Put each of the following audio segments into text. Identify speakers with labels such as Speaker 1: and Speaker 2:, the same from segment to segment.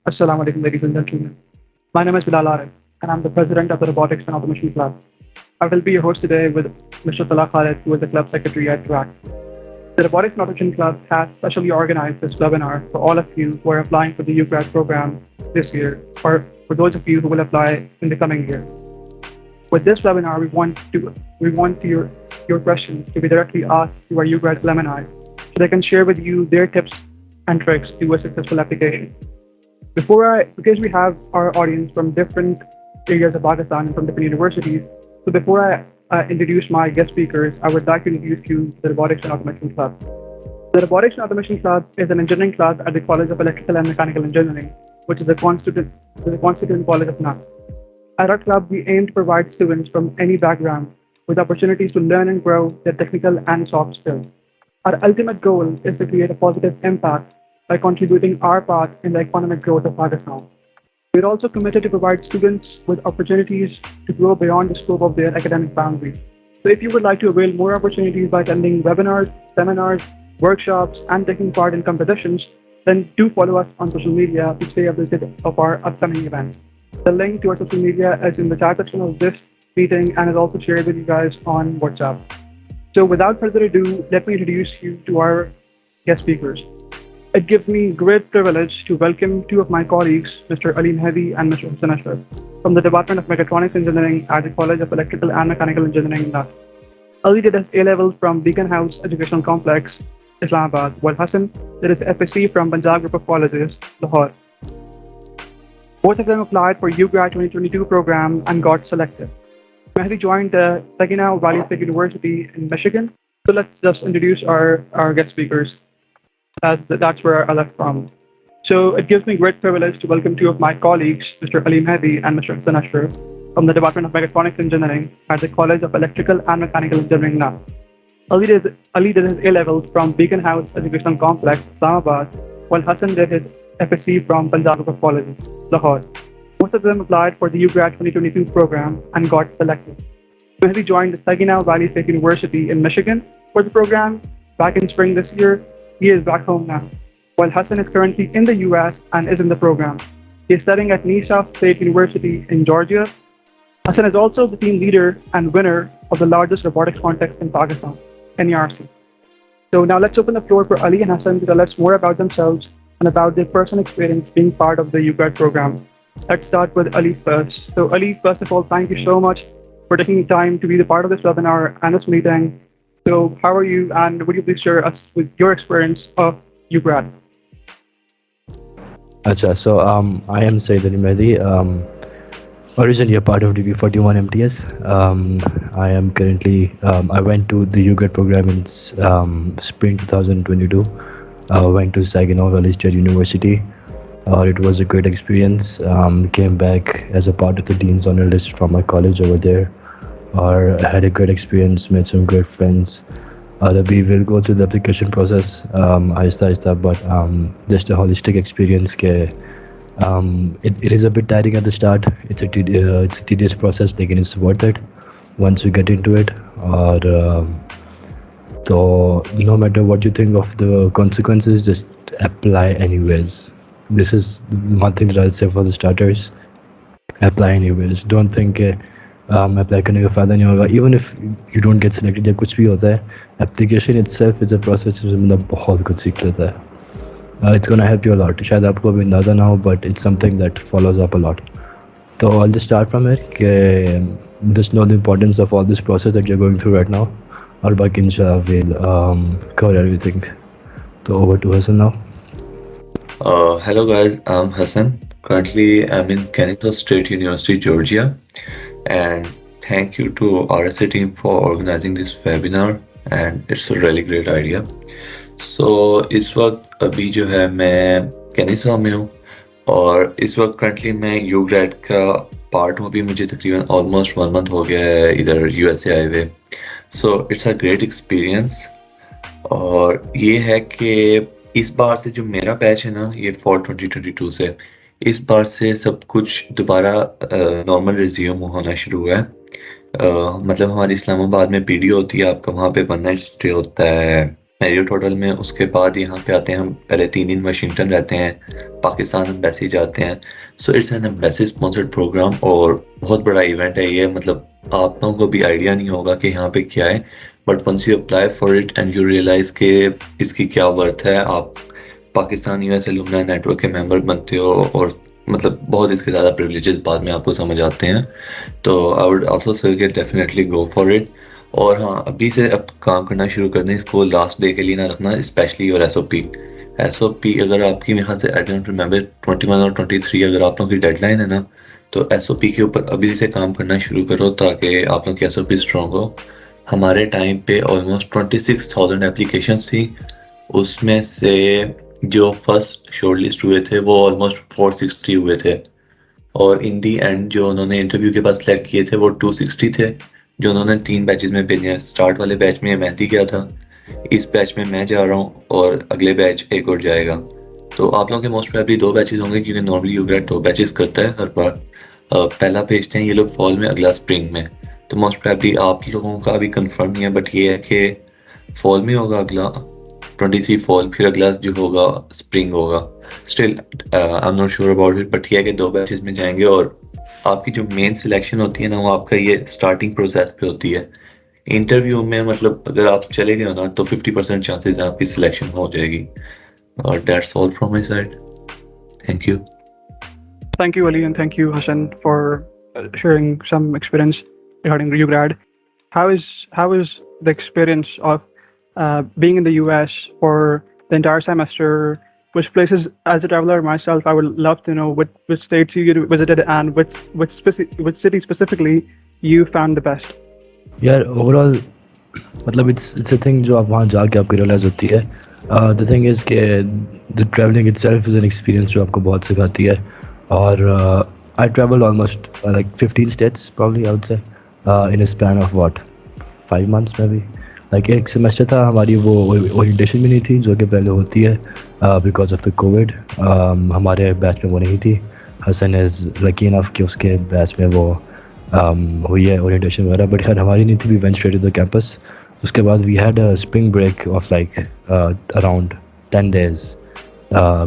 Speaker 1: Assalamu alaikum, ladies and gentlemen. My name is Bilal Arif, and I'm the president of the Robotics and Automation Club. I will be your host today with Mr. Salah Khalid, who is the club secretary at RAC. The Robotics and Automation Club has specially organized this webinar for all of you who are applying for the UGRAD program this year, or for those of you who will apply in the coming year. With this webinar, we want your questions to be directly asked to our UGRAD alumni, so they can share with you their tips and tricks to a successful application. Because we have our audience from different areas of Pakistan and from different universities, so before I introduce my guest speakers, I would like to introduce you to the Robotics and Automation Club. The Robotics and Automation Club is an engineering club at the College of Electrical and Mechanical Engineering, which is the constituent college of NUST. At our club, we aim to provide students from any background with opportunities to learn and grow their technical and soft skills. Our ultimate goal is to create a positive impact by contributing our part in the economic growth of Pakistan. We're also committed to provide students with opportunities to grow beyond the scope of their academic boundaries. So if you would like to avail more opportunities by attending webinars, seminars, workshops, and taking part in competitions, then do follow us on social media to stay updated of our upcoming events. The link to our social media is in the chat section of this meeting and is also shared with you guys on WhatsApp. So without further ado, let me introduce you to our guest speakers. It gives me great privilege to welcome two of my colleagues, Mr. Ali Mehdi and Mr. Hussain Ashraf, from the Department of Mechatronics Engineering at the College of Electrical and Mechanical Engineering in NUST. Ali did his A-levels from Beacon House Educational Complex, Islamabad, while Hassan did his FSc from Punjab Group of Colleges, Lahore. Both of them applied for UGRAD 2022 program and got selected. Mehdi joined the Saginaw Valley State University in Michigan. So let's just introduce our guest speakers. That's where I left from. So it gives me great privilege to welcome two of my colleagues, Mr. Ali Mehdi and Mr. Hussain Ashraf, from the Department of Mechatronics Engineering at the College of Electrical and Mechanical Engineering NUST. Ali did his A-levels from Beacon House Educational Complex, Islamabad, while Hassan did his FSc from Punjab Group of Colleges, Lahore. Both of them applied for the UGRAD 2022 program and got selected. Mehdi joined the Saginaw Valley State University in Michigan for the program back in spring this year. He is back home now, while Hassan is currently in the US and is in the program. He is studying at Nisha State University in Georgia. Hassan is also the team leader and winner of the largest robotics contest in Pakistan, NERC. So now let's open the floor for Ali and Hassan to tell us more about themselves and about their personal experience being part of the UGRAD program. Let's start with Ali first. So Ali, first of all, thank you so much for taking time to be the part of this webinar and this meeting. So how are you, and would you please share us with your experience of UGRAD?
Speaker 2: I am Sayyid Ali Mehdi, originally a part of DB41 MTS. I am currently, I went to the UGRAD program in spring 2022. Went to Saginaw Valley State University. It was a great experience. Came back as a part of the Dean's Honor List from my college over there. I had a great experience, made some great friends. We will go through the application process, aista, but just a holistic experience. It is a bit tiring at the start. It's a tedious process, but it's worth it once you get into it. So no matter what you think of the consequences, just apply anyways. This is one thing that I'll say for the starters. Apply anyways. Don't think apply करने का फ़ायदा नहीं होगा. Even if you don't get selected या कुछ भी होता है, application itself is a process जिसमें बंदा बहुत कुछ सीख लेता है. It's gonna help you a lot. शायद आपको अभी अंदाज़ा ना हो, but it's something that follows up a lot. So I'll just start from here. Just know the importance of all this process that you're going through right now. और बाकी इंशाल्लाह we'll cover everything. So over to Hassan now.
Speaker 3: Hello guys, I'm Hassan. Currently, I'm in Kennesaw State University, Georgia, and thank you to RSA team for organizing this webinar, and it's a really great idea. So इस वक्त अभी जो है मैं कैनिसा में हूँ और इस वक्त करंटली मैं UGRAD का पार्ट हूँ. अभी मुझे तकरीबन ऑलमोस्ट 1 मंथ हो गया है इधर USA आए हुए. So it's a great experience. और ये है कि इस बार से जो मेरा बैच है ना, ये फॉर 2022 से, इस बार से सब कुछ दोबारा नॉर्मल रिज्यूम होना शुरू हुआ है. मतलब हमारी इस्लामाबाद में पीडी होती है, आपका वहाँ पे 1 नाइट स्टे होता है, मेरिट टोटल में। उसके बाद यहाँ पे आते हैं हम, पहले 3 दिन वाशिंगटन रहते हैं, पाकिस्तान एम्बेसी जाते हैं। So it's an embassy sponsored program और बहुत बड़ा इवेंट है ये। मतलब आप लोगों को भी आइडिया नहीं होगा कि यहाँ पे क्या है, but once you apply for it and you realise के इसकी क्या वर्थ है, आप पाकिस्तान यूएस एलुमनाई नेटवर्क के मेंबर बनते हो और मतलब बहुत इसके ज़्यादा प्रिविलेजेस बाद में आपको समझ आते हैं। तो I would also say definitely go for it. और हाँ, अभी से अब काम करना शुरू कर दें, इसको लास्ट डे के लिए ना रखना, स्पेशली और एसओपी अगर आपकी, मेरे ख्याल से आई डोंट रिमेंबर 21 और 23 अगर आप लोगों की डेडलाइन है ना, तो एसओपी के ऊपर अभी से काम करना शुरू करो ताकि आप लोग की एसओपी स्ट्रॉन्ग हो। हमारे टाइम पे ऑलमोस्ट 26,000 एप्लीकेशंस थी, उसमें से जो फर्स्ट शॉर्टलिस्ट हुए थे वो ऑलमोस्ट 460 हुए थे, और इन दी एंड जो उन्होंने इंटरव्यू के बाद सेलेक्ट किए थे वो 260 थे, जो उन्होंने 3 बैचेस में भेजे हैं। स्टार्ट वाले बैच में मेहदी गया था, इस बैच में मैं जा रहा हूँ, और अगले बैच एक और जाएगा। तो आप लोगों के मोस्ट प्रोबेबली 2 बैचेस होंगे, क्योंकि नॉर्मली यूग्रेड 2 बैचेस करता है हर बार। पहला भेजते हैं ये लोग फॉल में, अगला स्प्रिंग में। तो मोस्ट प्रोबेबली आप लोगों का अभी कंफर्म नहीं है, बट ये है कि फॉल में होगा अगला 23 फॉल, फिर अगला जो होगा स्प्रिंग होगा। Still I am not sure about it, but ये है कि 2 बैचेस में जाएंगे, और आपकी जो मेन सिलेक्शन होती है ना, वो आपका ये स्टार्टिंग प्रोसेस पे होती है। इंटरव्यू में मतलब अगर आप चले गए हो ना, तो 50% चांसेस आपकी सिलेक्शन हो जाएगी। और that's all from my side, thank you.
Speaker 1: Thank you, Ali, and thank you, Hassan, for sharing some experience regarding UGRAD. How is the experience of being in the US for the entire semester? Which places, as a traveler myself, I would love to know which states you visited and which city specifically you found the best.
Speaker 2: यार overall मतलब it's a thing जो आप वहाँ जाके आपको realise होती है। The thing is के the travelling itself is an experience जो आपको बहुत सिखाती है। और I travel almost like 15 states probably I would से इन a span of what 5 months में भी। लाइक एक सेमेस्टर था हमारी, वो ओरिएंटेशन भी नहीं थी जो कि पहले होती है बिकॉज ऑफ द कोविड। हमारे बैच में वो नहीं थी। हसन इज़ लकी इनफ कि उसके बैच में वो हुई है ओरिएंटेशन वगैरह, बट खैर हमारी नहीं थी। We went straight to the campus. उसके बाद we had a spring break of like around 10 days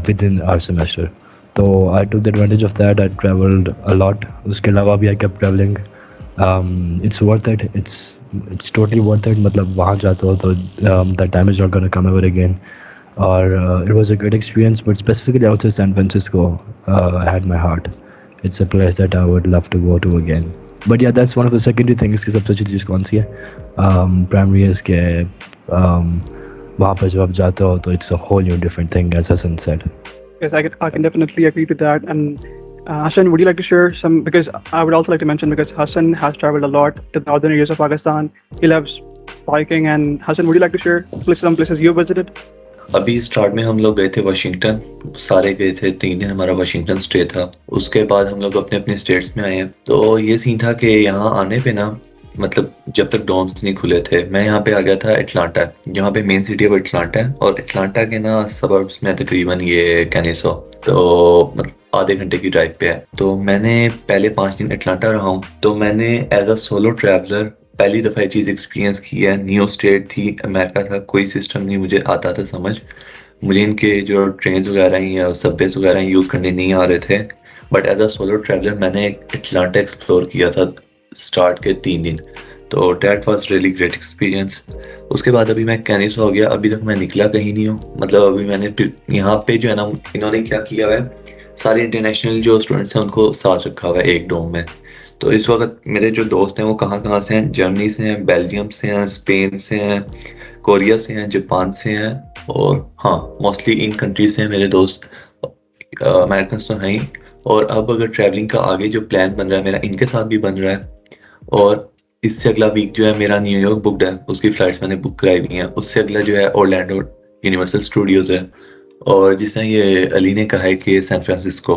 Speaker 2: within our semester. तो I took the advantage of that. I traveled a lot. उसके अलावा भी I kept traveling. It's worth it. It's totally worth it. मतलब वहाँ जाते हो तो that time is not gonna come ever again. और it was a great experience, but specifically outside San Francisco, I had my heart. It's a place that I would love to go to again. But yeah, that's one of the secondary things कि सबसे अच्छी चीज़ कौन सी है? Primary is के वहाँ पर जब आप जाते हो तो it's a whole new different thing, as Hassan said.
Speaker 1: Yes, I can definitely agree to that. And Hassan, would you like to share some? Because I would also like to mention, because Hassan has traveled a lot to the northern areas of Pakistan. He loves biking. And Hassan, would you like to share some places you visited?
Speaker 3: अभी start में हम लोग गए थे Washington, सारे गए थे, 3 दिन हमारा वाशिंगटन स्टे था। उसके बाद हम लोग अपने अपने स्टेट्स में आए हैं। तो ये सीन था कि यहाँ आने पे ना, मतलब जब तक डॉम्स नहीं खुले थे, मैं यहाँ पे आ गया था एटलांटा। यहाँ पे मेन सिटी वो एटलांटा है, और एटलांटा के ना सबर्ब्स में तकरीबन ये कैनेसो, तो मतलब आधे घंटे की ड्राइव पे है। तो मैंने पहले 5 दिन एटलांटा रहा हूँ। तो मैंने एज अ सोलो ट्रैवलर पहली दफ़ा ये चीज़ एक्सपीरियंस की है। न्यू स्टेट थी, अमेरिका था, कोई सिस्टम नहीं मुझे आता था समझ। मुझे इनके जो ट्रेन वगैरह या सबवेज वगैरह यूज़ करने नहीं आ रहे थे। But as a solo traveller मैंने एटलांटा एक्सप्लोर किया था स्टार्ट के 3 दिन। तो that was really great experience. उसके बाद अभी मैं कैनिस हो गया, अभी तक मैं निकला कहीं नहीं हूँ। मतलब अभी मैंने यहाँ पे जो है ना, इन्होंने क्या किया है, सारे इंटरनेशनल जो स्टूडेंट्स हैं उनको साथ रखा हुआ है एक डोम में। तो इस वक्त मेरे जो दोस्त हैं वो कहाँ कहाँ से हैं, जर्मनी से हैं, बेल्जियम से हैं, स्पेन से हैं, कोरिया से हैं, जापान से हैं, और हाँ मोस्टली इन कंट्रीज से हैं मेरे दोस्त। अमेरिकन तो हैं ही। और अब अगर ट्रैवलिंग का आगे जो प्लान बन रहा है मेरा, इनके साथ भी बन रहा है। और इससे अगला वीक जो है मेरा न्यूयॉर्क बुकड है, उसकी फ्लाइट्स मैंने बुक कराई हुई हैं। उससे अगला जो है ओरलैंडो यूनिवर्सल स्टूडियोज है, और जिस ये अली ने कहा है कि सैन फ्रांसिस्को।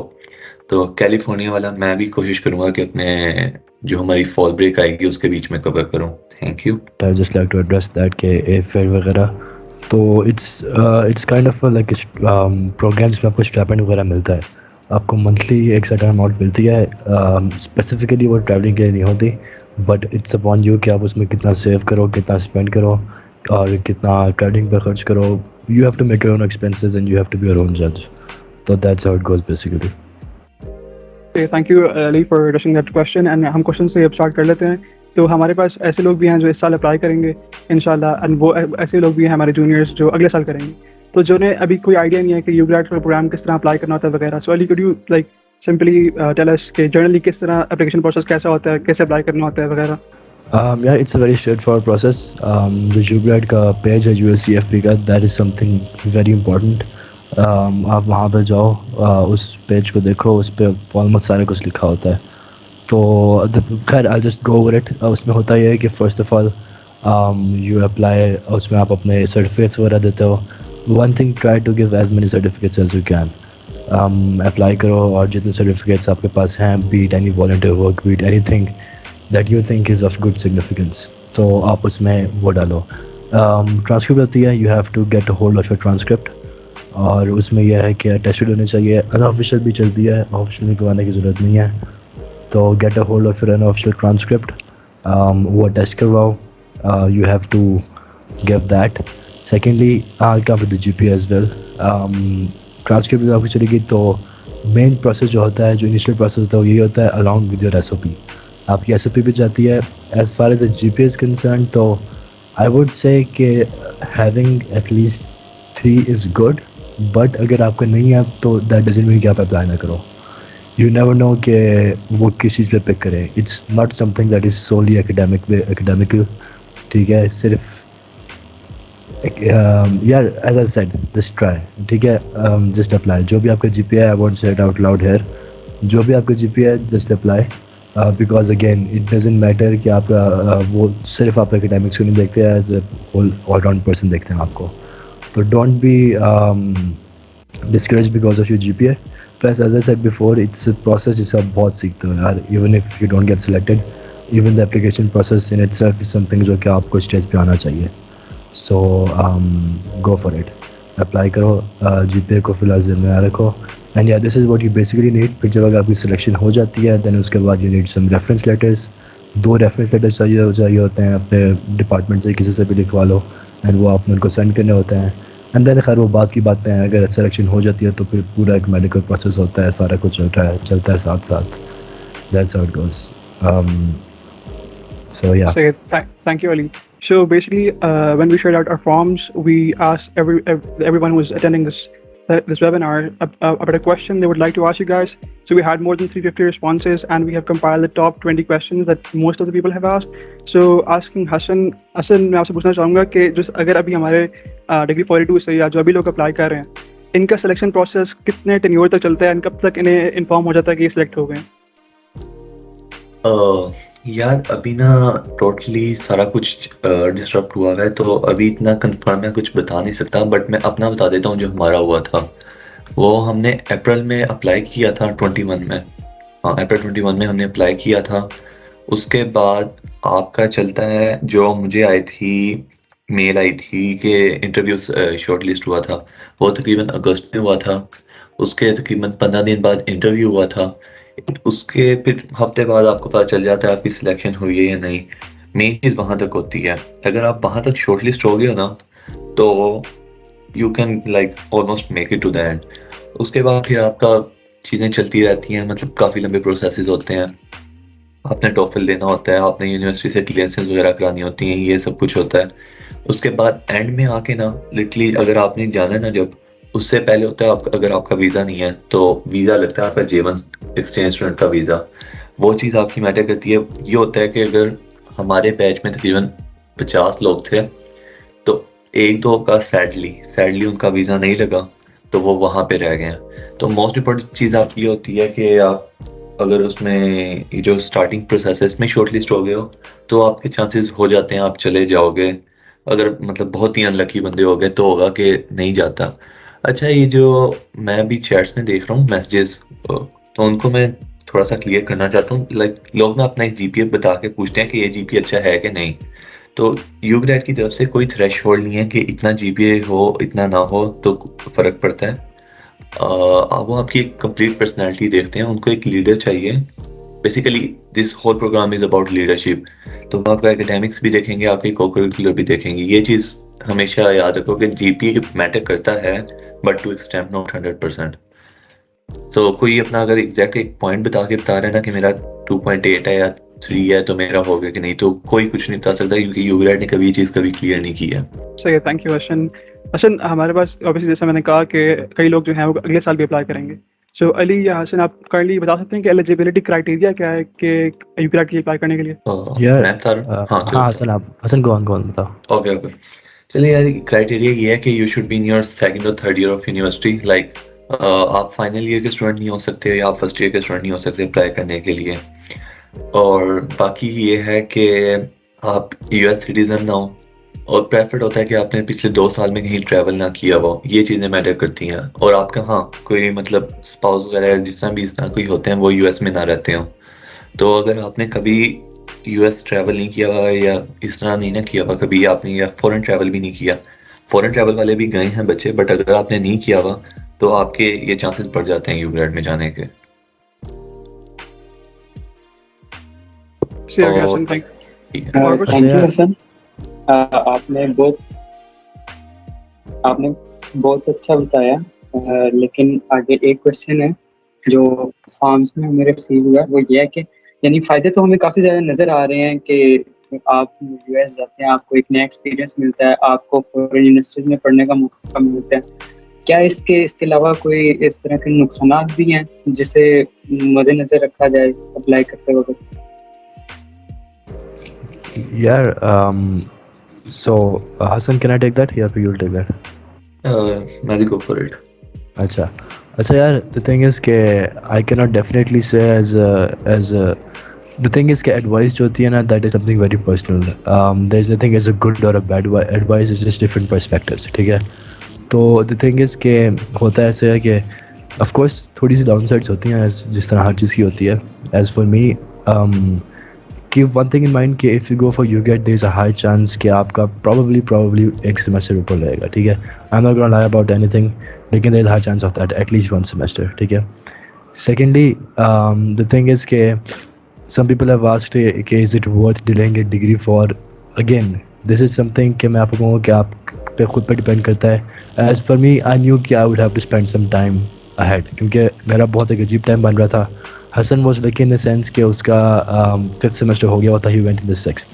Speaker 3: तो कैलिफोर्निया वाला मैं भी कोशिश करूंगा कि अपने जो हमारी फॉल ब्रेक आएगी उसके बीच में कवर करूं। Thank you.
Speaker 2: I just like to address that के एयरफेयर वगैरह, तो it's kind of like programs में आपको स्टाइपेंड वगैरह मिलता है। आपको मंथली एक सर्टेन अमाउंट मिलती है। स्पेसिफिकली वो ट्रैवलिंग के लिए नहीं होती, बट इट्स अपॉन यू कि आप उसमें कितना सेव करो, कितना स्पेंड करो, और कितना ट्रेडिंग पे खर्च करो. You have to make your own expenses and you have to be your own judge. So that's how it goes basically.
Speaker 1: Okay, thank you, Ali, for addressing that question. And हम question से अब start कर लेते हैं. तो हमारे पास ऐसे लोग भी हैं जो इस साल अप्लाई करेंगे इंशाल्लाह, एंड वो ऐसे लोग भी हैं हमारे जूनियर्स जो अगले साल करेंगे. तो जिन्हें अभी कोई आइडिया नहीं है कि यूग्रेड का प्रोग्राम किस तरह अप्लाई करना होता है वगैरह. So Ali, could you like simply tell us कि जनरली किस तरह एप्लीकेशन प्रोसेस कैसा होता है, कैसे अप्लाई करना होता है वगैरह.
Speaker 2: Yeah, it's a very straightforward process. The UGRAD का पेज है USCFP का, that is something very important. आप वहाँ पे जाओ, उस पेज को देखो, उस पे ऑलमोस्ट सारा कुछ लिखा होता है. तो खैर I just go over it. उसमें होता ये है कि first of all you apply, उसमें आप अपने सर्टिफिकेट्स वगैरह देते हो. One thing, try to give as many certificates as you can. Apply करो और जितने सर्टिफिकेट्स आपके पास हैं, be it any volunteer work, be it anything that you think is of good significance, तो आप उसमें वो डालो. ट्रांसक्रिप्ट होती है, you have to get hold of your transcript. और उसमें यह है कि अटेस्टेड होने चाहिए. अनऑफिशियल भी चलती है, ऑफिशियल निकलवाने की ज़रूरत नहीं है. तो get a hold of your unofficial transcript, वो टेस्ट करवाओ. You have to give that. Secondly, I come with the GPA as well. Transcript जब आपकी चलेगी तो मेन प्रोसेस जो होता है, जो इनिशियल प्रोसेस होता है, वो यही होता है अलॉन्ग विद योर SOP. आपकी SOP भी जाती है. As far as the GPA is concerned, तो आई वुड से कि having at least 3 is good. But अगर आपका नहीं है तो दैट डजंट मीन कि आप अप्लाई ना करो. यू नेवर नो कि वो किस चीज़ पे पिक करें. It's not something that is solely academical. ठीक है, सिर्फ यार as I said, just try. ठीक है, जस्ट अप्लाई. जो भी आपका GPA है, I won't say it out loud here, जो भी आपका GPA है, just apply. Because again it doesn't matter कि आपका वो सिर्फ आप एकेडमिक्स को नहीं देखते हैं, as a all round person देखते हैं आपको. तो don't be discouraged because of your GPA. Plus, as I said before, it's a process जिससे आप बहुत सीखते हो यार. Even if you don't get selected, even the application process in itself is something जो कि आपको स्टेज पे आना चाहिए. So go for it. Apply करो. GPA को फिलहाल ज़िम्मे ना रखो. एंड या this is what you basically need. फिर जब अगर आपकी सिलेक्शन हो जाती है, देन उसके बाद you need some reference letters. 2 reference letters चाहिए होते हैं. अपने डिपार्टमेंट से किसी से भी लिखवा लो, एंड वो आपने उनको सेंड करने होते हैं. एंड देन खैर वो बात की बातें हैं. अगर सिलेक्शन हो जाती है तो फिर पूरा एक मेडिकल प्रोसेस होता है, सारा कुछ चलता है साथ साथ. That's how it goes. So yeah.
Speaker 1: So thank you, Ali. So basically, when we shared out our forms, we asked everyone who was attending this webinar about a question they would like to ask you guys. So we had more than 350 responses, and we have compiled the top 20 questions that most of the people have asked. So asking Hassan, मैं आपसे पूछना चाहूँगा कि जो अगर अभी हमारे degree 42 से या जो अभी लोग अप्लाई कर रहे हैं, इनका सिलेक्शन प्रोसेस कितने टेन्योर तक चलता है, एंड कब तक इन्हें इन्फॉर्म हो जाता है कि ये सिलेक्ट हो गए हैं?
Speaker 3: यार अभी ना टोटली सारा कुछ डिस्टर्ब हुआ है, तो अभी इतना कंफर्म मैं कुछ बता नहीं सकता. बट मैं अपना बता देता हूँ जो हमारा हुआ था. वो हमने अप्रैल में अप्लाई किया था 21 में. हाँ, अप्रैल 21 में हमने अप्लाई किया था. उसके बाद आपका चलता है, जो मुझे आई थी मेल आई थी कि इंटरव्यू शॉर्ट लिस्ट हुआ था, वो तकरीबन अगस्त में हुआ था. उसके तकरीबन 15 दिन बाद इंटरव्यू हुआ था. उसके फिर हफ्ते बाद आपको पता चल जाता है आपकी सिलेक्शन हुई है या नहीं. मेन चीज़ वहाँ तक होती है. अगर आप वहाँ तक शॉर्ट लिस्ट हो गए हो ना, तो you can like almost make it to the end. उसके बाद फिर आपका चीज़ें चलती रहती हैं. मतलब काफ़ी लंबे प्रोसेसेस होते हैं. आपने टॉफल देना होता है, आपने यूनिवर्सिटी से क्लियरेंसेस वगैरह करानी होती हैं, ये सब कुछ होता है. उसके बाद एंड में आके ना लिटरली अगर आपने जाना है ना, जब उससे पहले होता है अगर आपका वीज़ा नहीं है तो वीज़ा लगता है आपका J1 एक्सचेंज स्टूडेंट का वीज़ा. वो चीज़ आपकी मैटर करती है. ये होता है कि अगर हमारे बैच में तकरीबन 50 लोग थे, तो 1-2 का सैडली उनका वीज़ा नहीं लगा, तो वो वहाँ पे रह गए. तो मोस्ट इम्पोर्टेंट चीज़ आपकी होती है कि आप अगर उसमें जो स्टार्टिंग प्रोसेस है इसमें शॉर्ट लिस्ट हो गए हो, तो आपके चांसेस हो जाते हैं आप चले जाओगे. अगर मतलब बहुत ही अनलकी बंदे हो गए तो होगा कि नहीं जाता. अच्छा, ये जो मैं अभी चैट्स में देख रहा हूँ मैसेजेस, तो उनको मैं थोड़ा सा क्लियर करना चाहता हूँ. लाइक लोग ना अपना एक GPA बता के पूछते हैं कि ये GPA अच्छा है कि नहीं. तो यूग्रेड की तरफ से कोई थ्रेशहोल्ड नहीं है कि इतना GPA हो इतना ना हो तो फ़र्क पड़ता है. वो आपकी एक कंप्लीट पर्सनालिटी देखते हैं. उनको एक लीडर चाहिए. Basically this whole program is about leadership. तो वो आपका एकेडमिक्स भी देखेंगे, आपकी को-करिकुलर भी देखेंगे। ये चीज़ हमेशा याद रखो कि जीपीए मैटर करता है, बट टू एक्सटेंड नॉट 100%। तो कोई अपना अगर एग्जैक्ट एक पॉइंट बता के बता रहा है ना कि मेरा 2.8 है या 3 है तो मेरा हो गया कि नहीं, तो कोई कुछ नहीं बता सकता, क्योंकि यूग्रेड ने कभी ये चीज़ कभी क्लियर नहीं की है।
Speaker 1: सही है, थैंक यू हसन। हसन, हमारे पास ऑब्वियसली जैसा मैंने कहा कि कई लोग जो हैं वो अगले साल भी अप्लाई करेंगे। सो अली या हसन, आप काइंडली बता सकते हैं कि एलिजिबिलिटी क्राइटेरिया क्या है कि यूग्रेड के लिए अप्लाई करने के लिए?
Speaker 2: यार
Speaker 3: मैं बता रहा हूँ, हाँ
Speaker 2: हाँ हसन, आप हसन गो ऑन बताओ।
Speaker 3: Okay okay. चलिए यार, क्राइटेरिया ये है कि you should be in your second और third year of university. Like आप फाइनल ईयर के स्टूडेंट नहीं हो सकते या आप फर्स्ट ईयर के स्टूडेंट नहीं हो सकते अप्लाई करने के लिए। और बाकी ये है कि आप यूएस सिटीजन ना हो, और प्रेफर्ड होता है कि आपने पिछले 2 साल में कहीं ट्रैवल ना किया हो। ये चीज़ें मैटर करती हैं। और आपका हाँ कोई मतलब स्पाउस वगैरह जिस तरह भी इस तरह कोई होते हैं वो यूएस में ना रहते हो। तो अगर आपने कभी यूएस ट्रैवल नहीं किया हुआ या इस तरह नहीं ना किया हुआ कभी आपने, या फॉरेन ट्रैवल भी नहीं किया, फॉरेन ट्रैवल वाले भी गए हैं बच्चे, बट अगर आपने नहीं किया हुआ तो आपके ये चांसेस बढ़ जाते हैं यूग्रेड में जाने के।
Speaker 1: सही हो गया
Speaker 3: और
Speaker 1: हसन, थैंक
Speaker 3: ठीक है।
Speaker 1: और कुछ?
Speaker 2: अच्छा
Speaker 4: थैंक यू
Speaker 2: यार,
Speaker 4: हसन। आपने बहुत अच्छा बताया। लेकिन आगे एक क्वेश्चन है जो फॉर्म्स में मेरे रिसीव हुआ है, वो ये है कि यानी फायदे तो हमें काफ़ी ज़्यादा नज़र आ रहे हैं कि आप यूएस जाते हैं, आपको एक नया एक्सपीरियंस मिलता है, आपको फॉरेन यूनिवर्सिटीज में पढ़ने का मौका मिलता है। क्या इसके अलावा कोई इस तरह के नुकसान भी हैं जिसे मद्देनजर रखा जाए अप्लाई करते वक्त?
Speaker 2: यार so Hassan, can I take that? Yeah, you'll take that.
Speaker 3: मैं भी गो फॉर इट।
Speaker 2: अच्छा अच्छा यार, the thing is कि I cannot definitely say as a the thing is कि advice जो होती है ना, that is something very personal. There's nothing as a good or a bad advice, is just different perspectives, ठीक है? तो the thing is कि होता ऐसे है कि of course थोड़ी सी डाउन साइड्स होती हैं जिस तरह हर चीज़ की होती है। As for me, keep one thing in mind कि if you go for UGAT there is a high chance कि आपका probably एक सेमेस्टर ऊपर रहेगा, ठीक है? I'm not gonna lie about anything, लेकिन there is a high chance of that, at least one semester, ठीक है? Secondly, the thing is कि some people have asked कि is it worth delaying a degree for, again this is something कि मैं आपको कहूँगा कि आप पे खुद पे डिपेंड करता है। As for me, I knew कि I would have to spend some time ahead, क्योंकि मेरा बहुत एक अजीब टाइम बन रहा था। Hasan was lucky in the sense कि उसका फिफ्थ सेमेस्टर हो गया होता, he went in the sixth.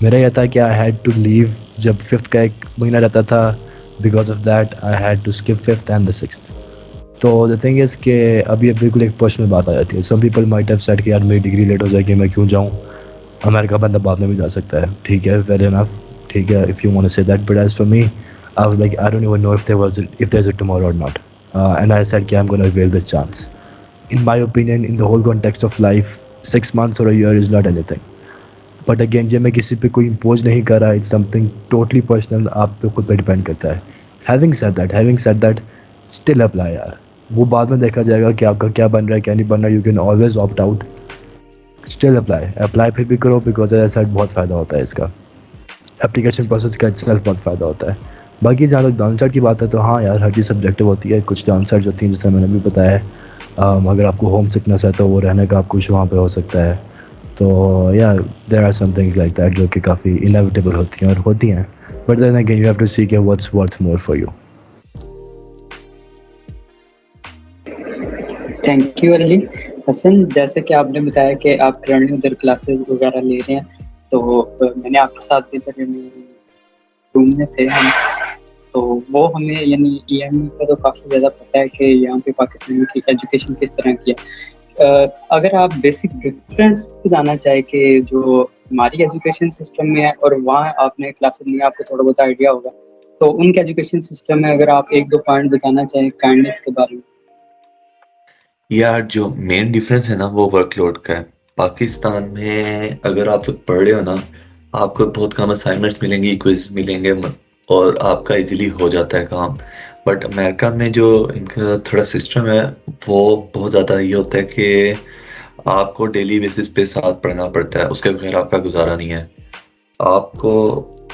Speaker 2: मेरा यह था कि आई हैड टू लीव जब फिफ्थ का एक महीना रहता था, because of that I had to skip fifth and the sixth. तो द थिंग इज़ कि अभी बिल्कुल एक पर्सनल बात आ जाती है। Some people might have said कि यार मेरी डिग्री लेट हो जाएगी, मैं क्यों जाऊँ, अमेरिका बंदा बाद में भी जा सकता है, ठीक है, फेयर इनफ, ठीक है, if you want to say that, but as for me I was like I don't even know if there is a tomorrow और नॉट, एंड आई सेड कि I am gonna avail this chance. In my opinion, in the whole context of life, 6 months or a year is not anything. But again, जब मैं किसी पे कोई impose नहीं कर रहा, it's something totally personal, आप पे खुद पे डिपेंड करता है। Having said that, still apply यार। वो बाद में देखा जाएगा कि आपका क्या बन रहा है क्या नहीं बन रहा है, you can always opt out, still apply फिर भी करो, because as I said बहुत फ़ायदा होता है इसका, एप्लीकेशन प्रोसेस का itself बहुत फ़ायदा होता है। बाकी जहाँ तक डाउन साइड की बात है तो हाँ यार, हर चीज़ सब्जेक्टिव होती है, कुछ डाउन साइड्स होती हैं जैसे मैंने भी बताया है। अगर आपको होम सिकनेस है तो वो रहने का आपको वहाँ पे हो सकता है। तो या there are some things like that जो कि काफ़ी इनएविटेबल होती हैं और होती हैं, but then again you have to see के what's worth more for you.
Speaker 4: Thank you Ali. Hasan, जैसे कि आपने बताया कि आप करंटली उधर क्लासेस वगैरह ले रहे हैं, तो मैंने आपके साथ भी इधर रूम में थे हम, तो वो हमें यानी ईएमई का तो काफ़ी ज़्यादा पता है कि यहाँ पे पाकिस्तान की एजुकेशन किस तरह की है। अगर आप बेसिक डिफरेंस बताना चाहें कि जो हमारी एजुकेशन सिस्टम में है और वहाँ आपने क्लासेस ली, आपको थोड़ा बहुत आइडिया होगा, तो उनके एजुकेशन सिस्टम में अगर आप एक दो पॉइंट बताना चाहें काइंडनेस के बारे में।
Speaker 3: यार जो मेन डिफरेंस है ना वो वर्कलोड का है। पाकिस्तान में अगर आप लोग पढ़ रहे हो ना, आपको बहुत कम असाइनमेंट्स मिलेंगी, क्विज मिलेंगे, और आपका इजीली हो जाता है काम। बट अमेरिका में जो इनका थोड़ा सिस्टम है वो बहुत ज़्यादा ये होता है कि आपको डेली बेसिस पे साथ पढ़ना पड़ता है, उसके बगैर आपका गुजारा नहीं है। आपको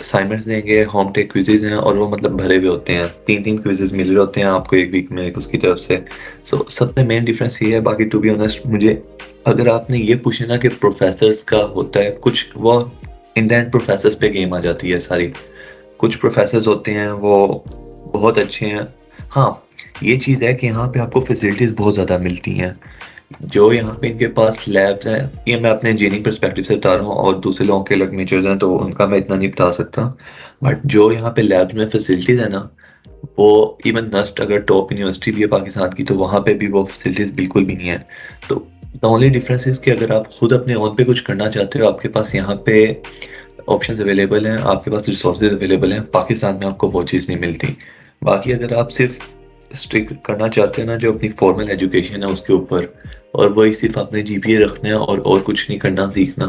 Speaker 3: असाइनमेंट्स देंगे, होम टेक क्विज़ेज़ हैं, और वो मतलब भरे हुए होते हैं, 3-3 क्विज़ेज़ मिल रहे होते हैं आपको एक वीक में एक उसकी तरफ से। सो सबसे मेन डिफरेंस ये है। बाकी टू बी ऑनेस्ट मुझे अगर आपने ये पूछे ना कि प्रोफेसर्स का होता है कुछ, वो इन द एंड प्रोफेसर्स पे गेम आ जाती है सारी। कुछ प्रोफेसर्स होते हैं वो बहुत अच्छे हैं। हाँ, ये चीज़ है कि यहाँ पे आपको फैसिलिटीज़ बहुत ज़्यादा मिलती हैं। जो यहाँ पे इनके पास लैब्स हैं, ये मैं अपने इंजीनियरिंग पर्सपेक्टिव से बता रहा हूँ, और दूसरे लोगों के अलग मेजर्स हैं तो उनका मैं इतना नहीं बता सकता। बट जो यहाँ पे लैब्स में फैसिलिटीज़ है ना, वो इवन नस्ट अगर टॉप यूनिवर्सिटी भी है पाकिस्तान की, तो वहाँ पे भी वो फैसिलिटीज़ बिल्कुल भी नहीं है। तो द ओनली डिफरेंस इज कि अगर आप खुद अपने ओन पे कुछ करना चाहते हो, आपके पास यहाँ पे ऑप्शंस अवेलेबल हैं, आपके पास रिसोर्सेज अवेलेबल हैं। पाकिस्तान में आपको वो चीज़ नहीं मिलती। बाकी अगर आप सिर्फ स्ट्रिक्ट करना चाहते हैं ना जो अपनी फॉर्मल एजुकेशन है उसके ऊपर, और वही सिर्फ आपने जीपीए रखना है और कुछ नहीं करना सीखना,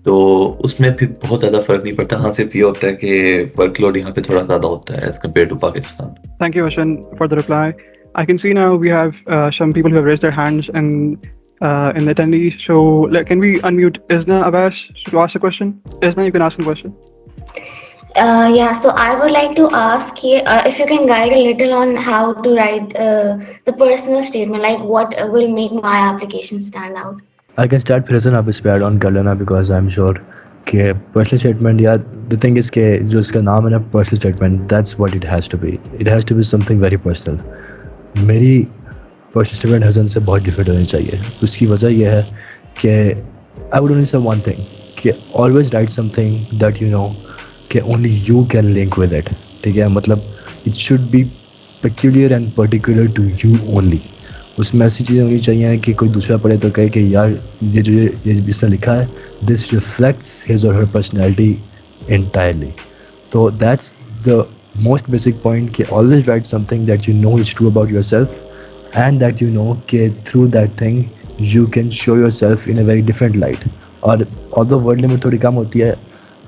Speaker 3: तो उसमें फिर बहुत ज़्यादा फ़र्क नहीं पड़ता। हाँ, सिर्फ ये होता है कि वर्कलोड यहाँ पे थोड़ा ज़्यादा होता है as compared to Pakistan.
Speaker 1: Thank you, Hashan, for the reply. I can see now we have some people who have raised their hands in the attendees. So can we unmute Isna Abbas to ask a question? Isna, you can ask a question.
Speaker 5: Yeah, so I would like to ask if you can guide a little on how to write the personal statement, like what will make my application stand out.
Speaker 2: I can start फिर से आप इस पे add on कर लेना because I'm sure कि personal statement या the thing is के जो इसका नाम है ना personal statement, that's what it has to be. It has to be something very personal. मेरी पर्सनल स्टेटमेंट हसन से बहुत डिफरेंट होनी चाहिए। उसकी वजह यह है कि I would only say one thing कि always write something that you know कि only you can link with it. ठीक है, मतलब it should be peculiar and particular to you only. उसमें ऐसी चीज़ें होनी चाहिए कि कोई दूसरा पढ़े तो कहे कि यार ये जो ये इसने लिखा है, दिस रिफ्लेक्ट्स हिज और हर personality entirely. So that's the most basic point कि always write something that you know is true about yourself, and that you know कि through that thing you can show yourself in a very different light. और although word limit थोड़ी कम होती है,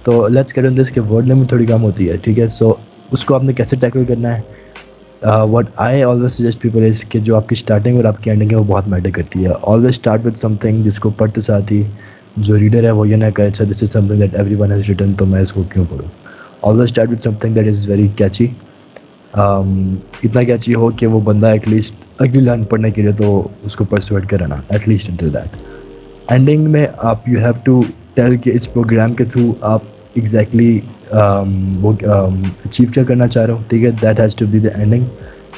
Speaker 2: तो let's get on this कि word limit थोड़ी कम होती है। ठीक है, so उसको आपने कैसे टैकल करना है? What I always suggest people is कि जो आपकी स्टार्टिंग और आपकी एंडिंग है वो बहुत मैटर करती है। Always start with something जिसको पढ़ते साथ ही जो रीडर है वो ये ना कहे अच्छा this is something that everyone has written तो मैं इसको क्यों पढूं। Always start with something that is very catchy. इतना कैची हो कि वो बंदा एटलीस्ट अगली लाइन पढ़ने के लिए तो उसको परसुएट करे ना, एटलीस्ट टिल दैट। एंडिंग में आप यू हैव टू टेल कि इस प्रोग्राम के थ्रू आप एग्जैक्टली वो अचीव क्या करना चाह रहे हो। ठीक है, that has to be the ending.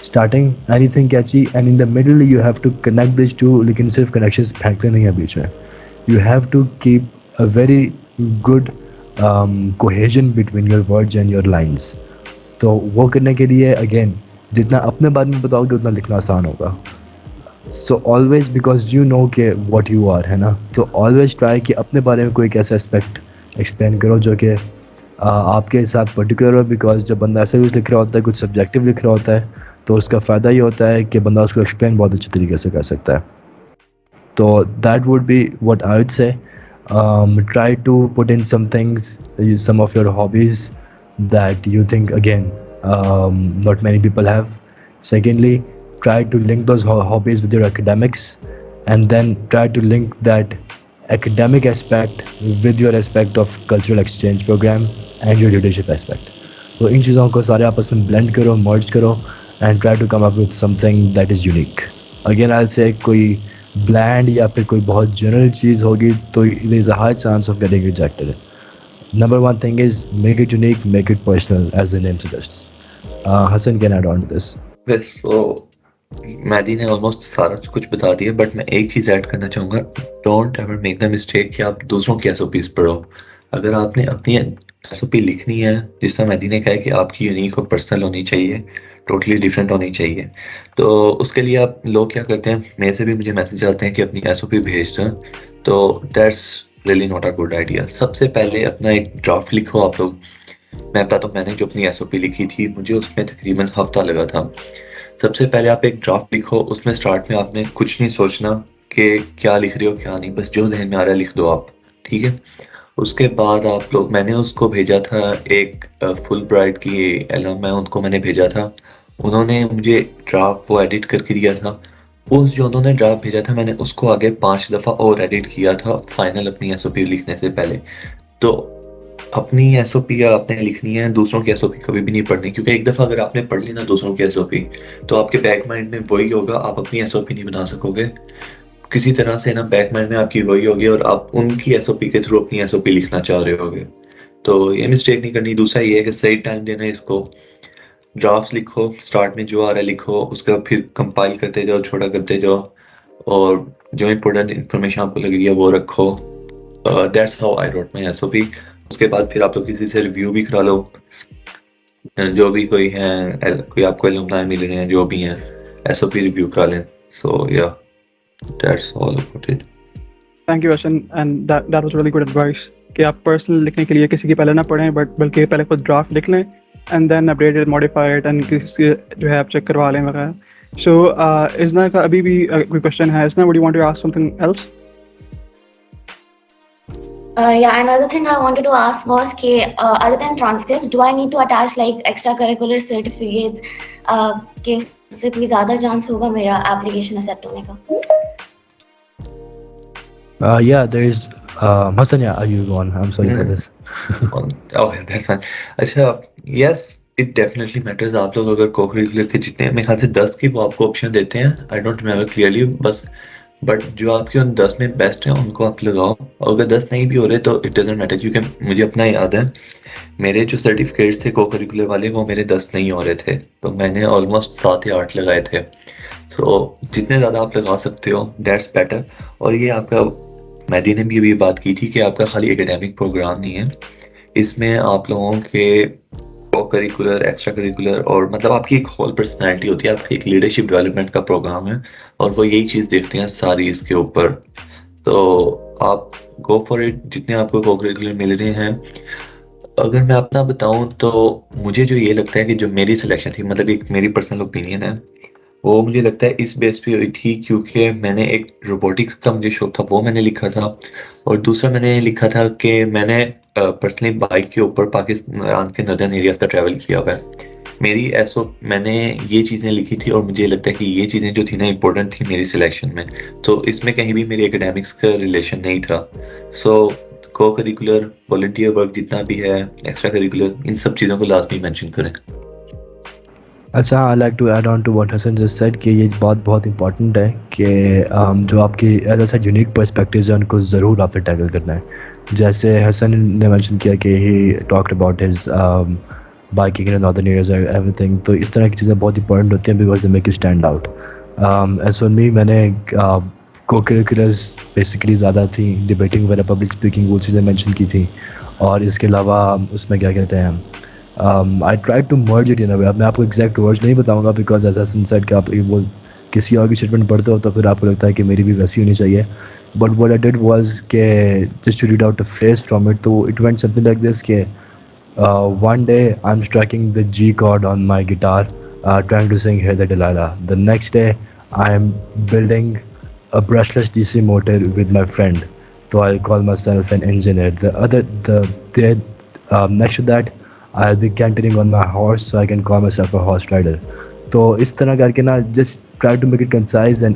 Speaker 2: Starting anything catchy and in the middle you have to connect this to, लेकिन सिर्फ कनेक्शन फेंकने नहीं है बीच में। You have to keep a very good cohesion between your words and your lines. तो वो करने के लिए अगेन जितना अपने बारे में बताओगे उतना लिखना आसान होगा। So always because you know के वॉट यू आर, है ना, तो ऑलवेज ट्राई कि अपने बारे में कोई एक ऐसा एस्पेक्ट एक्सप्लेन करो जो कि आपके साथ पर्टिकुलर हो। बिकॉज जब बंदा ऐसा कुछ लिख रहा होता है, कुछ सब्जेक्टिव लिख रहा होता है, तो उसका फ़ायदा ये होता है कि बंदा उसको एक्सप्लेन बहुत अच्छे तरीके से कर सकता है। So that would be what I would say. Try to put in some things, some of your hobbies that you think again not many people have. Secondly, try to link those hobbies with your academics, and then try to link that academic aspect with your aspect of cultural exchange program and your leadership aspect. तो इन चीज़ों को सारे आपस में blend करो, merge करो, and try to come up with something that is unique. Again, I'll say कोई bland या फिर कोई बहुत जनरल चीज़ होगी तो there is a high chance of getting rejected. Number one thing is make it unique, make it personal, as the name suggests. Hassan can add on to this.
Speaker 3: Well, so मैदी ने almost सारा कुछ बता दिया, but मैं एक चीज़ add करना चाहूँगा। Don't ever make the mistake कि आप दूसरों की एसओपीज पढ़ो। अगर आपने अपनी एसओपी लिखनी है, जिस तरह मैदी ने कहा है कि आपकी यूनिक और पर्सनल होनी चाहिए, टोटली डिफरेंट होनी चाहिए, तो उसके लिए आप लोग क्या करते हैं, मेरे से भी मुझे मैसेज आते हैं कि अपनी एसओपी भेज दें, तो that's really not a good idea. सबसे पहले अपना एक ड्राफ्ट लिखो आप लोग। मैं बताता हूँ, मैंने जो अपनी एसओपी लिखी थी मुझे उसमें तकरीबन हफ्ता लगा था। सबसे पहले आप एक ड्राफ्ट लिखो, उसमें स्टार्ट में आपने कुछ नहीं सोचना कि क्या लिख रहे हो क्या नहीं, बस जो जहन में आ रहा है लिख दो आप, ठीक है। उसके बाद आप लोग, मैंने उसको भेजा था एक फुल ब्राइट की एलम है, उनको मैंने भेजा था, उन्होंने मुझे ड्राफ्ट वो एडिट करके दिया था। उस जो उन्होंने ड्राफ्ट भेजा था मैंने उसको आगे 5 दफ़ा और एडिट किया था फाइनल अपनी एसओपी लिखने से पहले। तो अपनी एसओपी आपने लिखनी है, दूसरों की एसओपी कभी भी नहीं पढ़नी, क्योंकि एक दफ़ा अगर आपने पढ़ ली ना दूसरों की एसओपी, तो आपके बैक माइंड में वही होगा, आप अपनी एसओपी नहीं बना सकोगे किसी तरह से ना। बैक माइंड में आपकी वही होगी और आप उनकी एसओपी के थ्रू अपनी एसओपी लिखना चाह रहे होगे। तो ये मिस्टेक नहीं करनी। दूसरा ये है कि सही टाइम देना है इसको। ड्राफ्ट लिखो, स्टार्ट में जो आ रहा है लिखो, उसका फिर कंपाइल करते जाओ, छोटा करते जाओ, और जो इम्पोर्टेंट इन्फॉर्मेशन आपको लग रही है वो रखो। That's how I wrote my SOP. उसके बाद फिर आप लोग किसी से रिव्यू भी करा लो, जो भी कोई है, कोई आपको एलुमनाई मिल रहे हैं जो भी हैं, एसओपी रिव्यू करा लें। सो या that's all about it.
Speaker 1: Thank you Hasan, and that was really good advice कि आप पर्सनल लिखने के लिए किसी की पहले ना पढ़ें, बल्कि पहले खुद ड्राफ्ट लिख लें and then update it, modify it, and किसी से जो है आप चेक करवा लें वगैरह। सो इजना का अभी भी कोई क्वेश्चन है? Izna, would you want to ask something else?
Speaker 5: Yeah, another thing I wanted to ask was other than transcripts, do I need to attach like extracurricular certificates कि उससे कोई ज़्यादा चांस होगा मेरा application accept होने का?
Speaker 2: Yeah, there is. Hassan, yeah, you go on. I'm sorry for this.
Speaker 3: Oh, that's fine. अच्छा, yes, it definitely matters. आप लोग अगर co-curricular के जितने, मेरे ख्याल से 10 की वो आपको ऑप्शन देते हैं, I don't remember clearly, बस बट जो आपके उन 10 में बेस्ट हैं उनको आप लगाओ। और अगर 10 नहीं भी हो रहे तो इट डजेंट मैटर, क्योंकि मुझे अपना याद है मेरे जो सर्टिफिकेट्स थे को-करिकुलर वाले वो मेरे 10 नहीं हो रहे थे, तो मैंने ऑलमोस्ट 7 या 8 लगाए थे। तो जितने ज़्यादा आप लगा सकते हो दैट्स बेटर। और ये आपका, मैदी ने भी अभी बात की थी कि आपका खाली एकेडमिक प्रोग्राम नहीं है, इसमें आप लोगों के को-करिकुलर, एक्स्ट्रा करिकुलर, और मतलब आपकी एक होल पर्सनैलिटी होती है, आपकी एक लीडरशिप डेवलपमेंट का प्रोग्राम है, और वो यही चीज़ देखते हैं सारी इसके ऊपर। तो आप गो फॉर इट, जितने आपको को-करिकुलर मिल रहे हैं। अगर मैं अपना बताऊं तो मुझे जो ये लगता है कि जो मेरी सिलेक्शन थी, मतलब एक मेरी पर्सनल ओपिनियन है, वो मुझे लगता है इस बेस पे हुई थी क्योंकि मैंने एक रोबोटिक्स का मुझे शौक था, वो मैंने लिखा था। और दूसरा मैंने लिखा था कि मैंने पर्सनली बाइक के ऊपर पाकिस्तान के नदर्न एरियाज का ट्रैवल किया हुआ है। मेरी ऐसो मैंने ये चीज़ें लिखी थी, और मुझे लगता है कि ये चीज़ें जो थी ना इम्पोर्टेंट थी मेरी सिलेक्शन में। तो इसमें कहीं भी मेरी एकेडमिक्स का रिलेशन नहीं था। सो को करिकुलर, वॉलंटियर वर्क जितना भी है, एक्स्ट्रा करिकुलर, इन सब चीज़ों को लाजमी मेंशन करें।
Speaker 2: अच्छा, I like to add on to what Hasan just said कि ये बात बहुत इंपॉर्टेंट है कि जो आपकी एज ऐसा यूनिक पर्सपेक्टिव्स हैं उनको ज़रूर आपने टैकल करना है। जैसे हसन ने मेंशन किया कि he talked about his biking in northern areas everything, तो इस तरह की चीज़ें बहुत इंपॉर्टेंट होती हैं because they make you stand out. As for me, मैंने को-करिकुलर्स बेसिकली ज़्यादा थी, डिबेटिंग वगैरह, पब्लिक स्पीकिंग, वो चीज़ें मेंशन की थी। और इसके अलावा उसमें क्या कहते हैं, I try to merge it in a way. अब मैं आपको एग्जैक्ट वर्ड्स नहीं बताऊंगा बिकॉज एज हसन सेड कि आप वो किसी और की स्टेटमेंट पढ़ते हो तो फिर आपको लगता है कि मेरी भी वैसी होनी चाहिए। But what I did was के just to read out a phrase from it, तो it went something like this के one day I'm striking the G chord on my guitar, trying to sing Hey the Delilah. The next day I'm building a brushless DC motor with my friend, so I'll call myself an engineer. Next to that I'll be cantering on my horse, so I can call myself a horse rider. तो इस तरह करके ना just try to make it concise and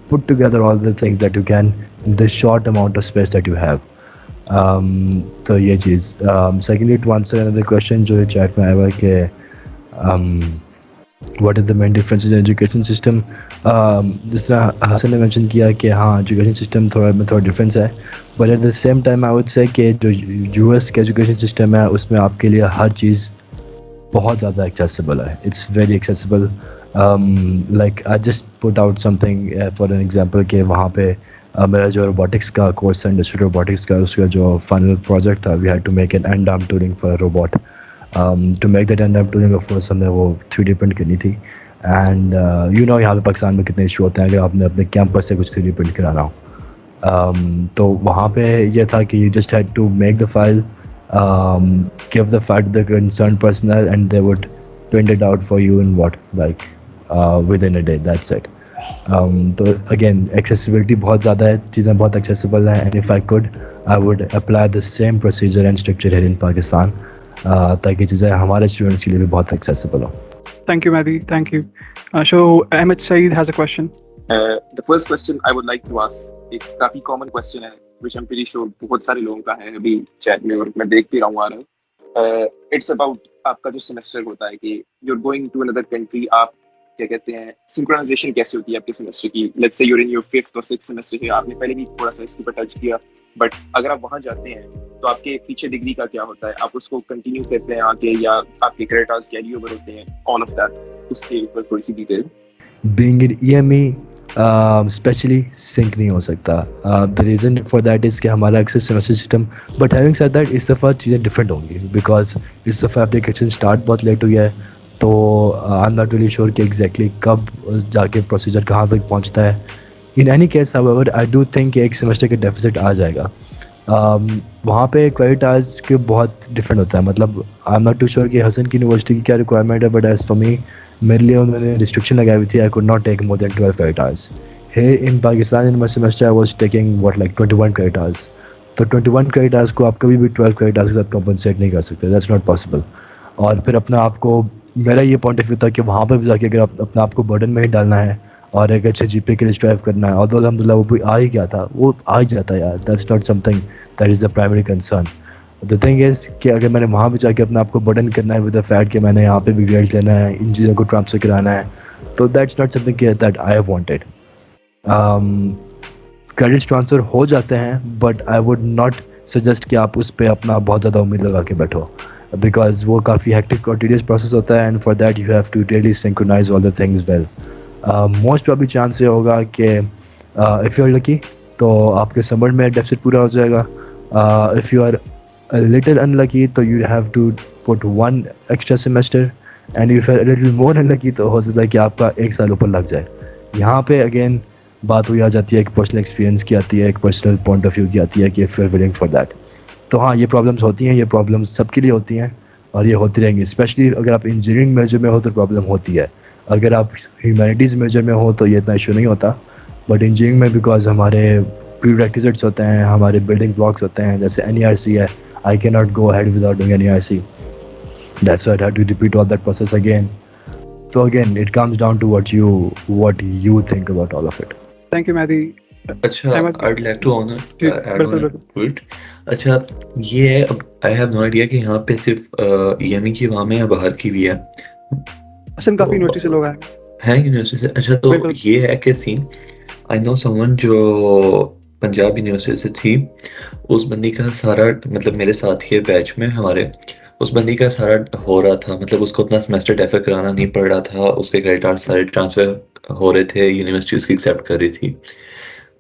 Speaker 2: put together all the things that you can in the short amount of space that you have. तो ये चीज़। Secondly, to answer another question जो chat में आया हुआ है कि what is the main differences in education system. जिस तरह हसन ने मेंशन किया कि हाँ, एजुकेशन सिस्टम थोड़ा डिफरेंस है, but at the same time I would say कि जो यूएस का एजुकेशन सिस्टम है उसमें आपके लिए हर चीज़ बहुत ज़्यादा एक्सेसिबल है। It's very accessible. Like I just put out something for an example कि वहाँ पे मेरा जो रोबोटिक्स का कोर्स है, इंडस्ट्रियल रोबोटिक्स का, उसका जो फाइनल प्रोजेक्ट था, we had to make an end arm tooling for a robot. To make that end arm tooling of course हमें वो 3D प्रिंट करनी थी। एंड यू नो यहाँ पे पाकिस्तान में कितने इशू होते हैं अगर आपने अपने कैंपस से कुछ 3D प्रिंट कराना हो। तो वहाँ पे ये था कि you just had to make the file, give the file to the concerned personnel, and they would print it out for you in within a day. That's it. तो again, accessibility बहुत ज़्यादा है, चीज़ें बहुत accessible हैं, and if I could, I would apply the same procedure and structure here in Pakistan, ताकि चीज़ें हमारे students के लिए भी बहुत accessible हो।
Speaker 1: Thank you, Mehdi. Thank you. So Ahmed Saeed has a question.
Speaker 6: The first question I would like to ask एक काफी कॉमन क्वेश्चन है which I'm pretty sure बहुत सारे लोगों का है अभी चैट में और मैं देख भी रहा हूँ आ रहा हूँ। इट्स अबाउट आपका जो सेमेस्टर होता है कि you're going to another country, आप क्या कहते हैं सिंक्रोनाइजेशन कैसे होती है आपके सेमेस्टर की। Let's say you're in your 5th or 6th semester है, आपने पहले भी थोड़ा सा इसके ऊपर टच किया, बट अगर आप वहाँ जाते हैं तो आपके पीछे डिग्री का क्या होता है, आप उसको कंटिन्यू करते हैं आगे या आपके क्रेडिट आवर्स कैरी ओवर होते हैं, ऑल ऑफ दैट, उसके ऊपर थोड़ी सी detail.
Speaker 2: Being in EME especially sync नहीं हो सकता. The reason for that is कि हमारा excess semester system, but having said that इस दफ़ा चीज़ें डिफरेंट होंगी बिकॉज इस दफ़ा एप्लीकेशन स्टार्ट बहुत लेट हुई है. तो आई एम नॉट रियली श्योर कि एग्जैक्टली कब जाके प्रोसीजर कहाँ तक पहुँचता है. In any case however I do think एक सेमेस्टर का डेफिसिट आ जाएगा. वहाँ पे क्रेडिट आवर्स के बहुत डिफरेंट होता है. मतलब I am not too sure कि हसन की यूनिवर्सिटी की क्या रिक्वायरमेंट है, बट एज फॉर मी मेरे लिए उन्होंने रिस्ट्रिक्शन लगाई हुई थी. I could not take more than 12 credit hours. Hey in Pakistan in my semester I was taking what like 21 credit hours. तो 21 क्रेडिट आवर्स को आप कभी भी 12 क्रेडिट आवर्स के साथ कॉम्पनसेट नहीं कर सकते. That's not possible. और फिर अपना आपको, मेरा ये पॉइंट ऑफ व्यू था कि वहाँ पर भी जाके अगर आप अपना आपको बर्डन में ही डालना है और एक अच्छे जीपीए के लिए स्ट्राइव करना है, और तो अलहमदिल्ला वो भी आ ही गया था, वो आ ही जाता है यार. That's not something that is the primary concern. The thing is कि अगर मैंने वहाँ भी जाके अपने आपको बर्डन करना है विद द फैक्ट कि मैंने यहाँ पे भी ग्रेड्स लेना है, इन चीज़ों को ट्रांसफर कराना है, तो that's not something that I have wanted. Credits transfer हो जाते हैं, but I would not suggest कि आप उस पर अपना बहुत ज़्यादा उम्मीद लगा के बैठो, बिकॉज वो काफ़ी हेक्टिक और टीडियस प्रोसेस होता है, and for that you have to really synchronise all the things well. Most probably chance ये होगा कि इफ़ यू आर लकी तो आपके समर में डेफिसिट पूरा हो जाएगा. If you are little unlucky तो you have to put one extra semester, and if you are little more unlucky तो हो सकता है कि आपका एक साल ऊपर लग जाए. यहाँ पे अगेन बात हुई आ जाती है, एक पर्सनल एक्सपीरियंस की आती है, एक पर्सनल पॉइंट ऑफ व्यू की आती है कि if you are willing for that. तो हाँ, ये प्रॉब्लम्स होती हैं, ये प्रॉब्लम्स सबके लिए होती हैं और ये होती रहेंगी. स्पेशली अगर आप इंजीनियरिंग मेजर में हो तो प्रॉब्लम होती है. अगर आप ह्यूमैनिटीज़ मेजर में हो तो ये इतना इशू नहीं होता, बट इंजीनियरिंग में बिकॉज हमारे प्री रेक्विजिट्स होते हैं, हमारे बिल्डिंग ब्लॉक्स होते हैं, जैसे NERC है, I can not go ahead without doing NERC. That's why I have to repeat all that process again. So again, it comes down to what you think about all of it.
Speaker 1: Thank you, Mehdi.
Speaker 3: अच्छा,
Speaker 1: Ahmed,
Speaker 3: I'd like to
Speaker 1: जी,
Speaker 3: add
Speaker 1: बिल्कुल
Speaker 3: on
Speaker 1: बिल्कुल.
Speaker 3: to it. अच्छा, ये है, अब I have no idea कि यहाँ पे सिर्फ EME की वाम है या बाहर की भी है.
Speaker 1: हसन काफी यूनिवर्सिटी से लोग आए
Speaker 3: है यूनिवर्सिटी से. अच्छा, तो
Speaker 1: बिल्कुल.
Speaker 3: ये है कि सीन, आई नो समवन जो पंजाब यूनिवर्सिटी से थी. उस बंदी का सारा, मतलब मेरे साथ ही बैच में हमारे, उस बंदी का सारा हो रहा था, मतलब उसको अपना सेमेस्टर डेफर कराना नहीं पड़ रहा था, उसके क्रेडिट आवर्स सारे ट्रांसफर हो रहे थे, यूनिवर्सिटी उसकी एक्सेप्ट कर रही थी.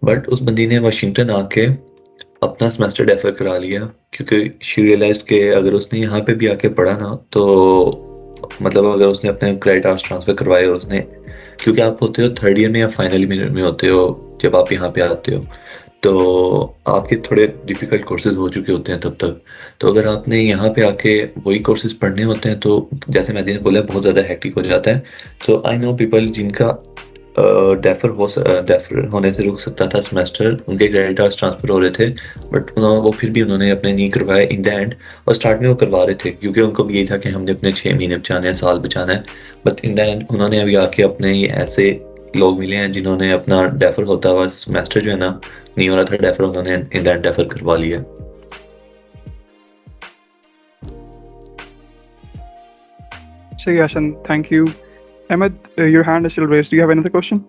Speaker 3: बट उस बंदी ने वाशिंगटन आके अपना सेमेस्टर डेफर करा लिया, क्योंकि शी रियलाइज्ड कि अगर उसने यहाँ पे भी आके पढ़ा ना, तो मतलब अगर उसने अपने क्रेडिट आवर्स ट्रांसफर करवाए और उसने, क्योंकि आप होते हो थर्ड ईयर में या फाइनल ईयर में होते हो जब आप यहाँ पे आते हो, तो आपके थोड़े डिफ़िकल्ट कोर्सेज हो चुके होते हैं तब तक. तो अगर आपने यहाँ पे आके वही कोर्सेज पढ़ने होते हैं, तो जैसे मैंने बोला बहुत ज़्यादा हेक्टिक हो जाता है. तो आई नो पीपल जिनका डेफर होने से रुक सकता था सेमेस्टर, उनके क्रेडिट आवर्स ट्रांसफर हो रहे थे, बट वो फिर भी उन्होंने अपने नहीं करवाए इन द एंड. और स्टार्ट में वो करवा रहे थे क्योंकि उनको भी यही था कि हमने अपने 6 महीने बचाने हैं, साल बचाना है. बट इन द एंड उन्होंने अभी आके अपने ही ऐसे लोग मिले हैं जिन्होंने अपना डेफर होता हुआ सेमेस्टर जो है ना, नहीं हो रहा था डेफर, उन्होंने इन द एंड डेफर करवा लिया.
Speaker 1: So yeah, Hassan, thank you. Ahmed, your hand is still raised. Do you have another question?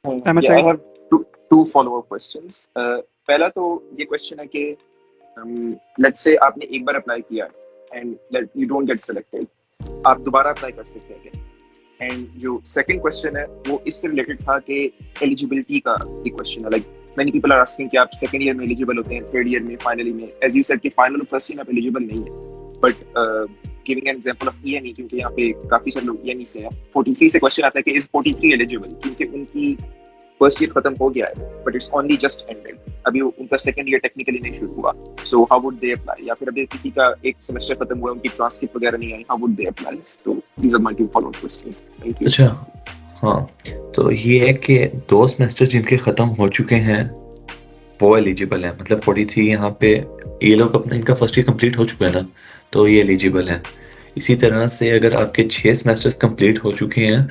Speaker 1: Ahmed,
Speaker 6: Yeah, I
Speaker 1: say.
Speaker 6: have two follow-up questions. पहला तो ये क्वेश्चन है कि लेट्स से आपने एक बार apply किया and you don't get selected, आप दोबारा अप्लाई कर सकते हैं. एंड जो सेकंड क्वेश्चन है वो इससे रिलेटेड था कि एलिजिबिलिटी का एक क्वेश्चन है. Like many people are asking कि आप सेकंड ईयर में एलिजिबल होते हैं, थर्ड ईयर में, फाइनली में. एज यू सेड कि फाइनल और फर्स्ट ईयर में आप एलिजिबल नहीं है. But giving an example of EME, क्योंकि यहाँ पे काफी सारे लोग EME से हैं, 43 से क्वेश्चन आता है कि इज 43 एलिजिबल, क्योंकि उनकी फर्स्ट ईयर खत्म हो गया है but it's only just ended, अभी उनका सेकंड ईयर टेक्निकली नहीं शुरू हुआ. So how would they apply? या फिर अभी किसी का एक सेमेस्टर खत्म हुआ, उनकी ट्रांसक्रिप्ट वगैरह नहीं आई, हाउ वुड दे अप्लाई? तो these are my two follow up questions. Thank you.
Speaker 3: अच्छा, हाँ, तो ये है कि 2 सेमेस्टर जिनके ख़त्म हो चुके हैं वो एलिजिबल है. मतलब 43 यहाँ पे ये लोग अपना, इनका फर्स्ट ईयर कंप्लीट हो चुका है ना, तो ये एलिजिबल है. इसी तरह से अगर आपके 6 सेमेस्टर्स कंप्लीट हो चुके हैं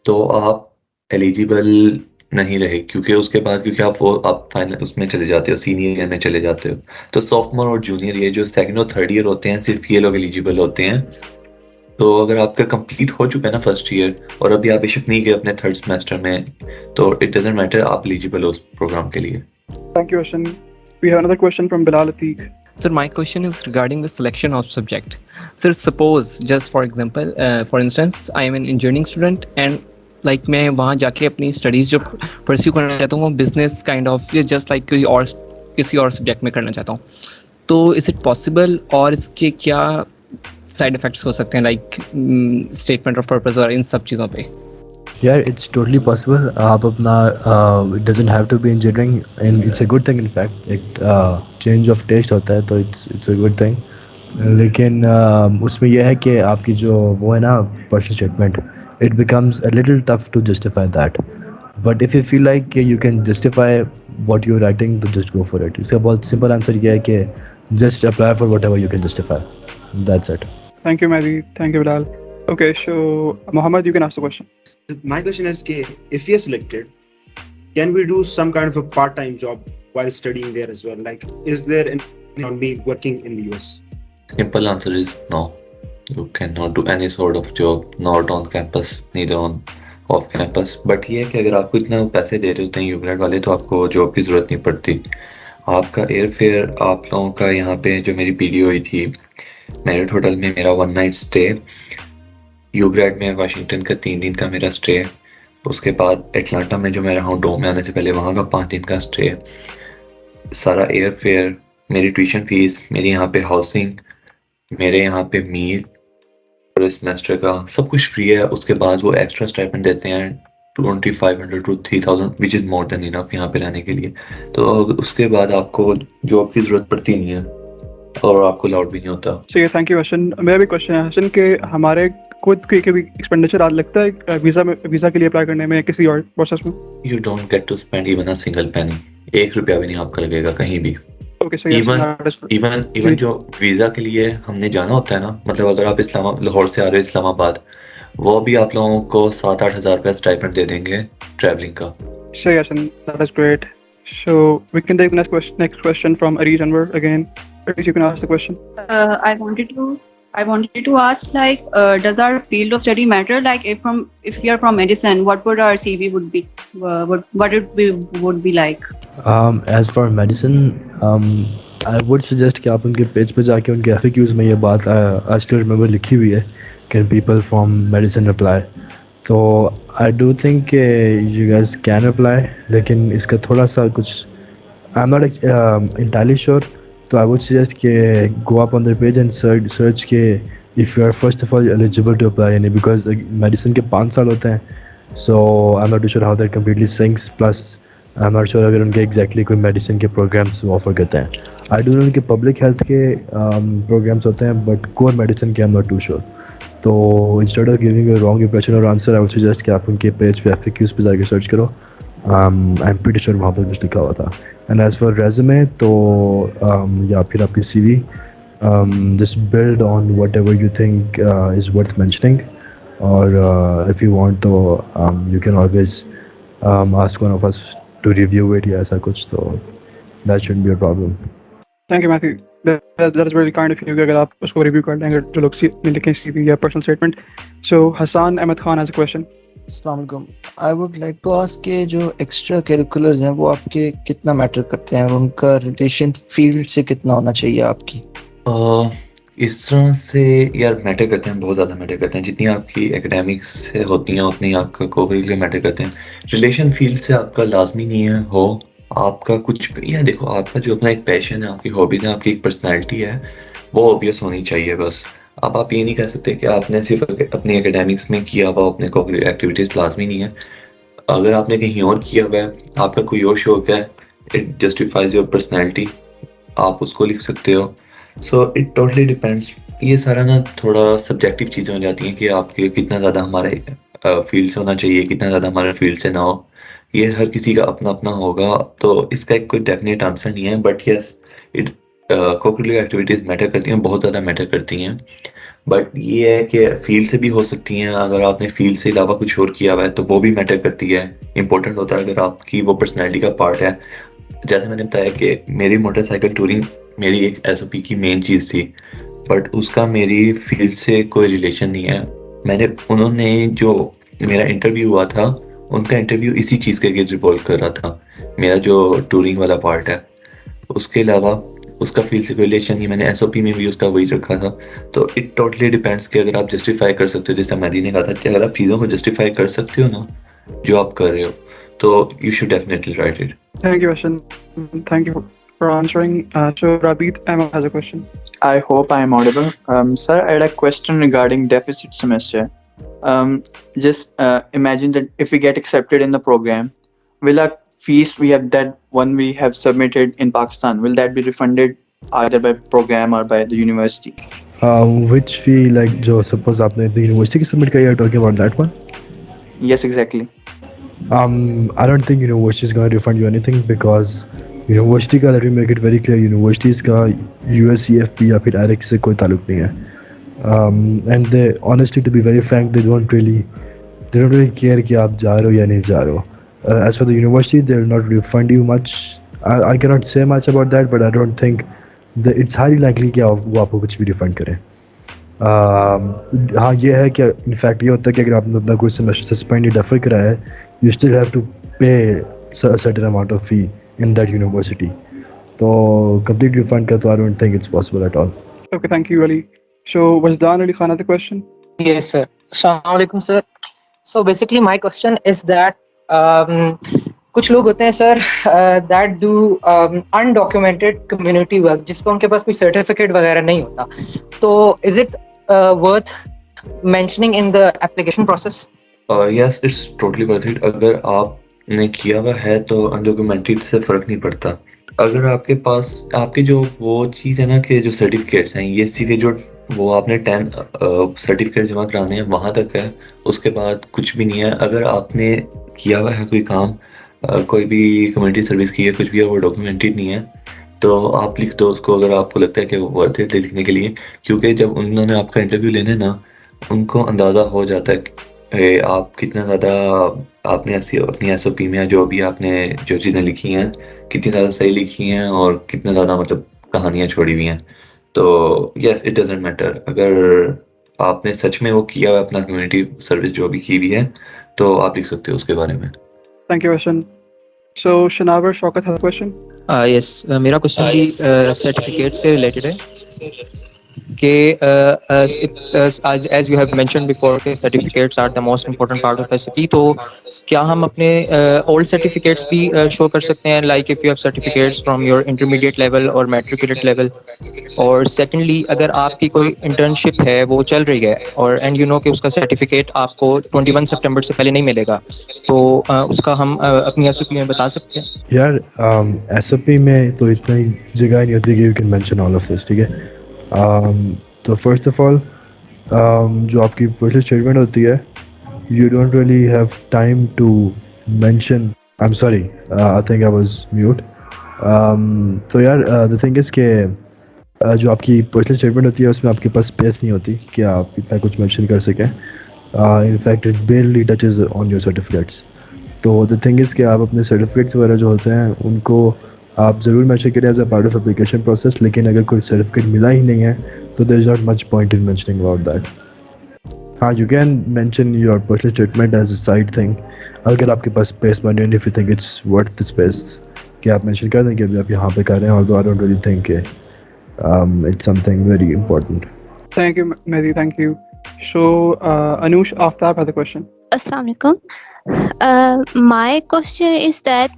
Speaker 3: तो आप एलिजिबल नहीं रहे, क्योंकि उसके बाद, क्योंकि आप फाइनल उसमें चले जाते हो, सीनियर ईयर में चले जाते हो. तो सॉफ्टमोर और जूनियर, ये जो सेकंड और थर्ड ईयर होते हैं, सिर्फ ये लोग एलिजिबल होते हैं. तो अगर आपका कंप्लीट हो चुका है ना फर्स्ट ईयर, और अभी आप बेशक नहीं गए अपने थर्ड सेमेस्टर में, तो इट डजंट मैटर, आप एलिजिबल हो उस प्रोग्राम के लिए.
Speaker 1: Thank you, Hassan. We have another question from Bilal Atiq.
Speaker 7: Sir, my question is regarding the selection of subject. Sir, suppose just for example, for instance, I am an engineering student and like मैं वहाँ जाके अपनी studies जो pursue करना चाहता हूँ वो business kind of या just like किसी और subject में करना चाहता हूँ. तो is it possible और इसके क्या side effects हो सकते हैं like statement of purpose और इन सब चीज़ों पे?
Speaker 2: Yeah, it's totally possible. आप अपना it doesn't have to be engineering and it's a good thing in fact. एक change of taste होता है तो it's a good thing. लेकिन उसमें यह है कि आपकी जो वो है ना personal statement, it becomes a little tough to justify that. But if you feel like you can justify what you're writing, तो just go for it. इसका बहुत simple answer यह है कि just apply for whatever you can justify. That's it.
Speaker 1: Thank you, Mehdi. Thank you, Bilal. Okay, so Mohammed, you can ask the question.
Speaker 8: My question is, if we are selected, can we do some kind of a part-time job while studying there as well? Like, is there anything on me working in the US?
Speaker 3: Simple answer is no. You cannot do any sort of job, not on campus, neither on off campus. But ये है कि अगर आपको इतना पैसे दे रहे होते हैं यूग्रेड वाले तो आपको जॉब की ज़रूरत नहीं पड़ती. आपका एयर फेयर, आप लोगों का यहाँ पे जो मेरी पीडी हुई थी, मेरिट होटल में मेरा 1 नाइट स्टे, यूग्रेड में वाशिंगटन का 3 दिन का मेरा स्टे, उसके बाद एटलांटा में जो मैं रहा हूँ डोम में आने से पहले वहाँ का 5 दिन का स्टे, सारा एयर फेयर, मेरी ट्यूशन फीस, मेरी यहाँ पे हाउसिंग, मेरे यहाँ पे मील और सेमेस्टर का सब कुछ फ्री है. उसके बाद वो एक्स्ट्रा स्टाइपेंड देते हैं 2500 to 3000 which is more than enough यहाँ पे रहने के लिए. तो उसके बाद आपको जॉब की ज़रूरत पड़ती नहीं है और आपको अलाउड भी नहीं होता.
Speaker 1: So yeah, thank you, Hasan. मेरा भी क्वेश्चन है हसन कि हमारे खुद के भी एक्सपेंडिचर आज लगता है वीज़ा के लिए अप्लाई करने में या किसी और प्रोसेस में?
Speaker 3: You don't get to spend even a single penny. 1 रुपया भी नहीं आपका लगेगा कहीं भी.
Speaker 1: Okay, so yes, that is good.
Speaker 3: Even जो वीज़ा के लिए हमने जाना होता है ना, मतलब अगर आप लाहौर से आ रहे हो इस्लामाबाद, वो भी आप लोगों को 7-8 हज़ार रुपया स्टाइपेंड दे देंगे ट्रैवलिंग का.
Speaker 1: So yes, and that is great. So we can take the next question from Aris Anwar again. Aris, you can ask the question.
Speaker 9: I wanted to ask, like, does our field of study matter? Like, if we are from medicine, what would our CV would be? What it would be like?
Speaker 2: As for medicine, I would suggest कि आप उनके page पे जाके उनके FAQs में ये बात I still remember लिखी हुई है, can people from medicine apply? तो I do think you guys can apply, लेकिन इसका थोड़ा सा कुछ I'm not entirely sure. So I would suggest कि go up on their page and search कि if you are first of all eligible to apply, because medicine के 5 साल होते हैं. So I'm not too sure how that completely syncs. Plus I'm not sure अगर उनके exactly कोई medicine के programs offer करते हैं. I do know उनके public health के programs होते हैं, but core medicine के I'm not too sure. तो instead of giving a wrong impression or answer, I would suggest कि आप उनके page पे FAQs पे जाके search करो. I'm pretty sure वहाँ पर कुछ लिखा हुआ था. And as for resume, तो या फिर आपकी CV, just build on whatever you think is worth mentioning. Or if you want to, you can always ask one of us to review it या ऐसा कुछ, तो that shouldn't be a problem.
Speaker 1: Thank you, Matthew. That is very kind of you. अगर आप उसको review कर लेंगे जो लोग लिखें CV या personal statement. So Hassan Ahmed Khan has a question.
Speaker 10: अस्सलामुअलैकुम. I would like to ask के जो एक्स्ट्रा करिकुलर्स हैं वो आपके कितना मैटर करते हैं और उनका रिलेशन फील्ड से कितना होना चाहिए आपकी?
Speaker 3: इस तरह से यार मैटर करते हैं, बहुत ज़्यादा मैटर करते हैं. जितनी आपकी एकेडमिक्स से होती हैं उतनी आपका को-करिकुलर मैटर करते हैं. रिलेशन फील्ड से आपका लाजमी नहीं है हो, आपका कुछ या देखो आपका जो अपना एक पैशन है, आपकी हॉबीज है, आपकी एक पर्सनैलिटी है, वो ऑब्वियस होनी चाहिए बस. अब आप ये नहीं कह सकते कि आपने सिर्फ अपनी एकेडमिक्स में किया हुआ अपने को-करिकुलर एक्टिविटीज़ लाजमी नहीं है. अगर आपने कहीं और किया हुआ है, आपका कोई और शौक है, इट जस्टिफाइज योर पर्सनैलिटी, आप उसको लिख सकते हो. So it totally depends. ये सारा ना थोड़ा सब्जेक्टिव चीज़ें हो जाती हैं कि आपके कितना ज़्यादा हमारे फील्ड से होना चाहिए, कितना ज़्यादा हमारे फील्ड से ना हो. ये हर किसी का अपना अपना होगा, तो इसका एक कोई डेफिनेट आंसर नहीं है. But yes, it co-curricular activities matter करती हैं, बहुत ज़्यादा मैटर करती हैं. बट ये है कि फील्ड से भी हो सकती हैं. अगर आपने फील्ड से अलावा कुछ और किया हुआ है तो वो भी मैटर करती है. इंपॉर्टेंट होता है अगर आपकी वो पर्सनैलिटी का पार्ट है. जैसे मैंने बताया कि मेरी मोटरसाइकिल टूरिंग मेरी एक SOP की मेन चीज़ थी, बट उसका मेरी फील्ड से कोई रिलेशन नहीं है. उन्होंने जो मेरा इंटरव्यू हुआ था, उनका इंटरव्यू इसी चीज़ के गिर्द रिवॉल्व कर रहा था. मेरा जो टूरिंग वाला पार्ट है उसके अलावा उसका फील्ड से कोई रिलेशन नहीं, मैंने एसओपी में भी उसका वही रखा था। तो इट टोटली डिपेंड्स कि अगर आप जस्टिफाई कर सकते हो, जैसे मैदी ने कहा था कि अगर आप चीज़ों को जस्टिफाई कर सकते हो ना जो आप कर रहे हो, तो you should definitely right it.
Speaker 1: Thank you, Ashan. Thank you for answering. So, Rabit Ahmed has a question.
Speaker 11: I hope I am audible. Sir, I had a question regarding deficit semester. Just imagine that if we get accepted in the program, will our fees we have that one we have submitted in Pakistan, will that be refunded either by program or by the university?
Speaker 2: Which fee, like जो suppose आपने the university की submit किया, you're talking about that one?
Speaker 11: Yes, exactly.
Speaker 2: I don't think university is going to refund you anything because university का, let me make it very clear, universities का USCFP या फिर IREC से कोई ताल्लुक नहीं है. And they, honestly, to be very frank, they don't really care कि आप जा रहे हो या नहीं जा रहे हो. As for the university, they will not refund you much. I cannot say much about that, but I don't think that it's highly likely कि वो आपको कुछ भी refund करें. हाँ, ये है कि इनफैक्ट ये होता है कि अगर आपने अपना कोई सेमेस्टर सस्पेंड या डेफर कराया है, यू स्टिल हैव टू पे certain amount of fee in that university. तो कंप्लीट रिफंड का तो I don't think it's possible at all.
Speaker 1: Okay, thank you, Ali. So, Wazdan Ali Khan has a question.
Speaker 12: Yes, sir. Assalamu alaikum, sir. So basically, my question is that कुछ लोग होते हैं sir that do undocumented community work, जिसको उनके पास कोई certificate वगैरह नहीं होता. तो is it worth mentioning in the application process?
Speaker 3: Yes, it's totally worth it. अगर आपने किया हुआ है तो अनडॉक्यूमेंटेड से फ़र्क नहीं पड़ता. अगर आपके पास आपके जो वो चीज़ है ना कि जो सर्टिफिकेट्स हैं, ये सीधे जो वो आपने 10 सर्टिफिकेट जमा कराने हैं वहाँ तक है, उसके बाद कुछ भी नहीं है. अगर आपने किया हुआ है कोई काम, कोई भी कम्युनिटी सर्विस की है, कुछ भी है, वो डॉक्यूमेंटेड नहीं है, तो आप लिख दो उसको अगर आपको लगता है कि वो वर्थ इट लिखने के लिए. क्योंकि जब उन्होंने आपका इंटरव्यू लेना है ना, उनको अंदाज़ा हो जाता है आप कितना ज़्यादा आपने अपनी एसओपी में जो भी आपने जो चीज़ें लिखी हैं कितनी ज़्यादा सही लिखी हैं और कितना ज़्यादा मतलब कहानियाँ छोड़ी हुई हैं. तो यस, इट डजेंट मैटर. अगर आपने सच में वो किया हुआ अपना कम्युनिटी सर्विस जो भी की हुई है, तो आप लिख सकते हो उसके बारे में.
Speaker 1: Thank you, Ashan. So, Shanavar Shaukat has a question.
Speaker 13: Yes, मेरा क्वेश्चन भी सर्टिफिकेट से रिलेटेड है कि as you have mentioned before कि certificates are the most important part of SAP. तो क्या हम अपने old certificates भी show कर सकते हैं, like if you have certificates from your intermediate level or matriculate level? और secondly, अगर आपकी कोई internship है वो चल रही है और and you know कि उसका certificate आपको 21 सितंबर से पहले नहीं मिलेगा, तो उसका हम अपनी SOP में बता सकते हैं?
Speaker 2: यार SOP में तो इतनी जगह नहीं होती कि you can mention all of this, ठीक है. तो फर्स्ट ऑफ ऑल जो आपकी पर्सनल स्टेटमेंट होती है, you don't really have time to mention. I am sorry, I think I was mute. तो यार द थिंग इज़ के जो आपकी पर्सनल स्टेटमेंट होती है उसमें आपके पास स्पेस नहीं होती कि आप इतना कुछ मेंशन कर सकें. In fact it बेयरली touches on your certificates. तो द थिंग इज़ कि आप अपने सर्टिफिकेट्स वगैरह जो होते हैं उनको आप ज़रूर मेंशन करें as a part of application process, लेकिन अगर कोई सर्टिफिकेट मिला ही नहीं है तो there is not much point in mentioning about that. हाँ, you can mention your personal statement as a side thing अगर आपके पास स्पेस बने and if you think it's worth the space कि आप मेंशन कर दें कि अभी आप यहाँ पे कर रहे हैं, although I don't really think it's something very important.
Speaker 1: Thank you, Mehdi. Thank you. So, Anush Aftab has a question.
Speaker 14: Assalamualaikum. My question is that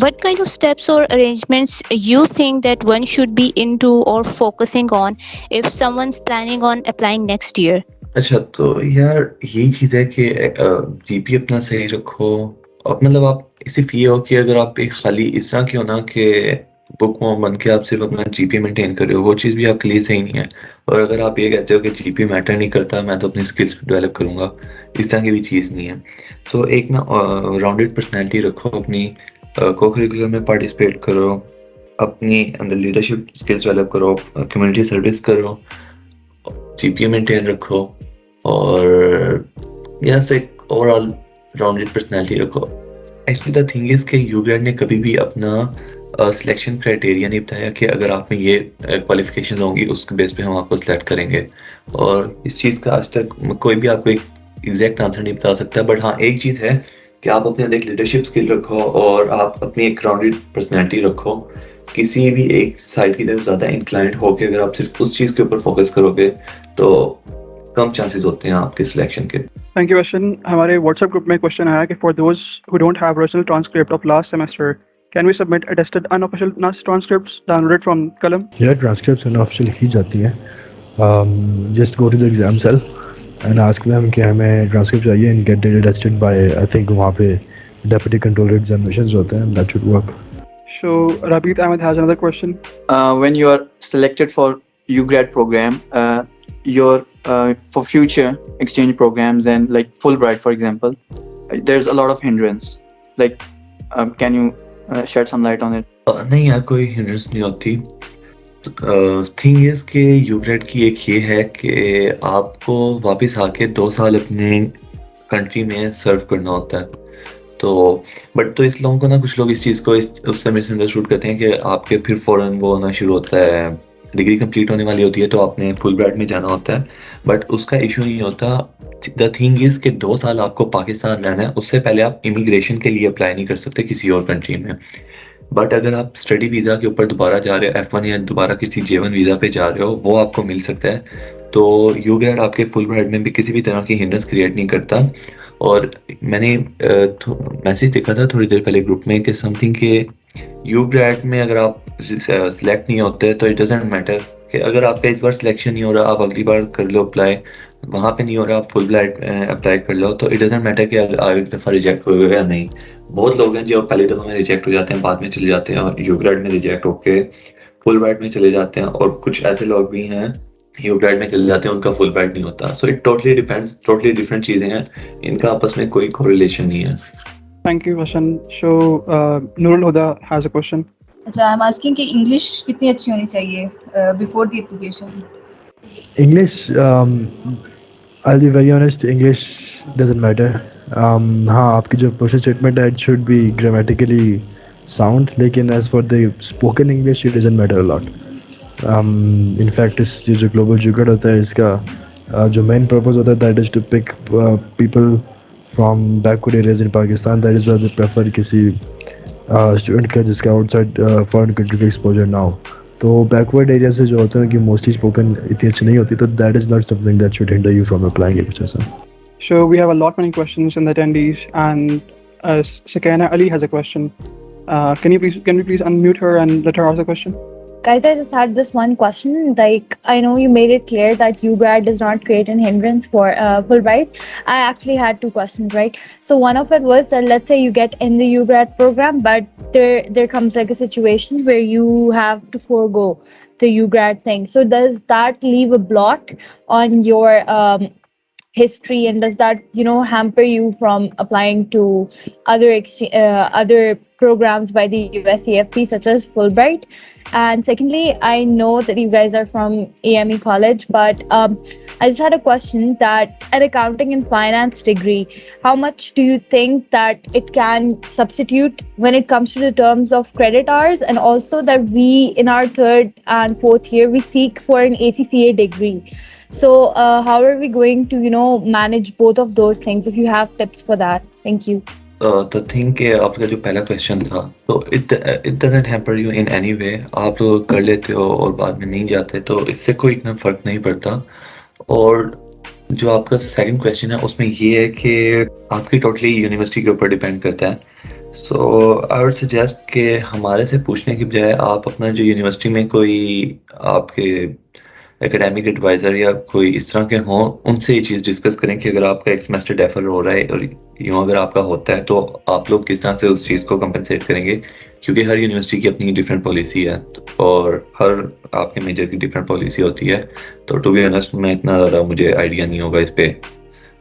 Speaker 14: what kind of steps or arrangements you think that one should be into or focusing on if someone's planning on applying next year?
Speaker 3: अच्छा, तो यार यही चीज़ है कि GP अपना सही रखो. और मतलब आप सिर्फ ये हो कि अगर आप एक खाली इस तरह के हो ना कि बुक में बन के आप सिर्फ अपना जीपी मेंटेन कर रहे हो, वो चीज़ भी आपके लिए सही नहीं है. और अगर आप ये कहते हो कि जीपी मैटर नहीं करता, मैं तो अपनी स्किल्स डेवलप करूँगा, इस तरह की भी चीज़ नहीं है. तो एक ना राउंडेड पर्सनैलिटी रखो, अपनी को-करिकुलर में पार्टिसिपेट करो, अपनी अंदर लीडरशिप स्किल्स डेवलप करो, कम्युनिटी सर्विस करो, जीपीए मेंटेन रखो और यहाँ से ओवरऑल राउंडेड पर्सनैलिटी रखो. एक्चुअली द थिंग इज़ कि यूग्रेड ने कभी भी अपना सिलेक्शन क्राइटेरिया नहीं बताया कि अगर आप में ये क्वालिफिकेशन होंगी उसके बेस पे हम आपको सिलेक्ट करेंगे. और इस चीज़ का आज तक कोई भी आपको एक एग्जैक्ट आंसर नहीं बता सकता. बट हाँ, एक चीज़ है कि आप अपने अंदर एक लीडरशिप स्किल रखो और आप अपनी एक राउंडेड पर्सनैलिटी रखो किसी भी एक साइड की तरफ ज़्यादा इंक्लाइंड होके अगर आप सिर्फ उस चीज़ के ऊपर फोकस करोगे तो कम चांसेस होते हैं आपके सिलेक्शन के।
Speaker 1: Thank you question. हमारे व्हाट्सएप ग्रुप में क्वेश्चन आया कि for those who don't have original transcript of last semester can we submit attested unofficial NUST transcripts downloaded from Qalam?
Speaker 2: Yeah, transcripts unofficial ही जाती है. Just go to the exam cell and ask them कि हमें transcript चाहिए and get it attested by I think वहाँ पे deputy controller examinations होते हैं. That should work.
Speaker 1: So Rabiat Ahmed has another question.
Speaker 11: When you are selected for UGRAD program, your for future exchange programs and like Fulbright, for example, there's a lot of hindrance. Like, can you shed some light on it?
Speaker 3: नहीं यार, कोई hindrance नहीं होती। Thing is कि यूग्रेड की एक ये है कि आपको वापस आके 2 साल अपने कंट्री में सर्व करना होता है। तो बट तो इस लोगों को ना, कुछ लोग इस चीज़ को उससे मिसअंडरस्टूड करते हैं कि आपके फिर फ़ौरन वो होना शुरू होता है, डिग्री कंप्लीट होने वाली होती है तो आपने फुल ब्राइट में जाना होता है। बट उसका इशू नहीं होता। द थिंग इज़ कि 2 साल आपको पाकिस्तान रहना है, उससे पहले आप इमिग्रेशन के लिए अप्लाई नहीं कर सकते किसी और कंट्री में। बट अगर आप स्टडी वीज़ा के ऊपर दोबारा जा रहे हो, F1 या दोबारा किसी J1 वीज़ा पे जा रहे हो, वो आपको मिल सकता है। तो यूग्रेड आपके फुल ब्राइट में भी किसी भी तरह की हिंड्रेंस क्रिएट नहीं करता। और मैंने मैसेज देखा था थोड़ी देर पहले ग्रुप में कि समथिंग के यूग्रेड में अगर आप सिलेक्ट नहीं होते तो इट डजेंट मैटर कि अगर आपका इस बार सिलेक्शन नहीं हो रहा, आप अगली बार कर लो अप्लाई, वहाँ पे नहीं हो रहा, आप फुल ब्राइट अप्लाई कर लो, तो इट डजेंट मैटर कि आप एक दफ़ा रिजेक्ट हो गए या नहीं। बहुत लोग हैं जो पहली दफ़ा में रिजेक्ट हो जाते हैं, बाद में चले जाते हैं और यूग्रेड में रिजेक्ट होके फुल ब्राइट में चले जाते हैं, और कुछ ऐसे लोग भी हैं यूग्रेड में चले जाते हैं, उनका फुल ब्राइट नहीं होता। So it totally depends, totally different चीज़ें हैं, इनका आपस में कोई कोरिलेशन नहीं है।
Speaker 1: Thank you, Hassan. So Nurul Huda has a question.
Speaker 9: अच्छा, आई एम आस्किंग कि इंग्लिश कितनी अच्छी होनी चाहिए before the application?
Speaker 2: English, I'll be very honest, English doesn't matter. हाँ, आपकी जो प्रोसेस स्टेटमेंट है it should be grammatically sound, लेकिन as for the spoken English it doesn't matter a lot. In fact इस ये जो ग्लोबल जुगाड़ होता है इसका जो मेन पर्पस होता है that is to pick people from backward areas in Pakistan. That is why they prefer किसी स्टूडेंट का जिसका आउटसाइड फॉरेन कंट्री का एक्सपोजर ना हो। तो बैकवर्ड एरिया से जो होता है कि मोस्टली स्पोकन इतनी अच्छी नहीं होती, तो that is not something that should hinder you from applying कुछ ऐसा।
Speaker 1: So we have a lot many questions in the attendees, and Sakina Ali has a question. Can we please unmute her and let her ask the question?
Speaker 15: Guys, I just had this one question. Like, I know you made it clear that UGRAD does not create an hindrance for Fulbright. I actually had two questions, right? So one of it was that let's say you get in the UGRAD program, but there comes like a situation where you have to forego the UGRAD thing. So does that leave a blot on your history, and does that hamper you from applying to other programs by the USCFP such as Fulbright? And secondly, I know that you guys are from AME college, but I just had a question that an accounting and finance degree, how much do you think that it can substitute when it comes to the terms of credit hours, and also that we in our third and fourth year we seek for an ACCA degree? So how are we going to manage both of those things? If you have tips for that, thank you.
Speaker 3: तो think कि आपका जो पहला question था, तो it doesn't hamper you in any way. आप तो कर लेते हो और बाद में नहीं जाते, तो इससे कोई इतना फ़र्क नहीं पड़ता। और जो आपका सेकंड क्वेश्चन है उसमें ये है कि आपकी टोटली यूनिवर्सिटी के ऊपर डिपेंड करता है। सो आई वुड सजेस्ट कि हमारे से पूछने की बजाय आप अपना जो यूनिवर्सिटी में कोई आपके एकेडमिक एडवाइज़र या कोई इस तरह के हों, उनसे ये चीज़ डिस्कस करें कि अगर आपका एक सेमेस्टर डेफर हो रहा है और यूँ अगर आपका होता है, तो आप लोग किस तरह से उस चीज़ को कंपनसेट करेंगे, क्योंकि हर यूनिवर्सिटी की अपनी डिफरेंट पॉलिसी है और हर आपके मेजर की डिफरेंट पॉलिसी होती है। तो टू बी ऑनेस्ट मैं इतना ज़्यादा मुझे आइडिया नहीं होगा इस पर,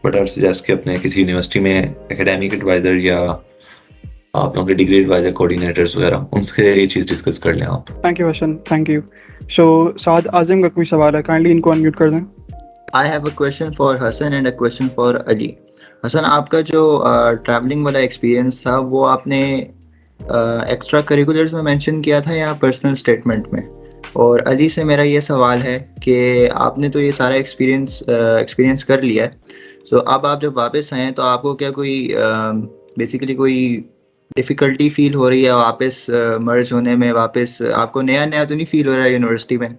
Speaker 3: बट आई सजेस्ट कि अपने किसी यूनिवर्सिटी में एकेडमिक एडवाइज़र या आप लोगों के डिग्री एडवाइज़र कोऑर्डिनेटर्स वगैरह, उनसे ये चीज़ डिस्कस कर लें आप।
Speaker 1: Thank you, Hassan. Thank you. So साद आज़िम का कोई सवाल है, काइंडली इनको अनम्यूट कर दें।
Speaker 10: I have a question for Hassan and a question for Ali. Hasan, आपका जो ट्रैवलिंग वाला एक्सपीरियंस था वो आपने एक्स्ट्रा करिकुलर्स में मेंशन किया था या पर्सनल स्टेटमेंट में? और अली से मेरा ये सवाल है कि आपने तो ये सारा एक्सपीरियंस कर लिया है, तो अब आप जब वापस आए तो आपको क्या कोई बेसिकली कोई डिफिकल्टी फील हो रही है वापस मर्ज होने में, वापस आपको नया नया तो नहीं फील हो रहा है यूनिवर्सिटी में,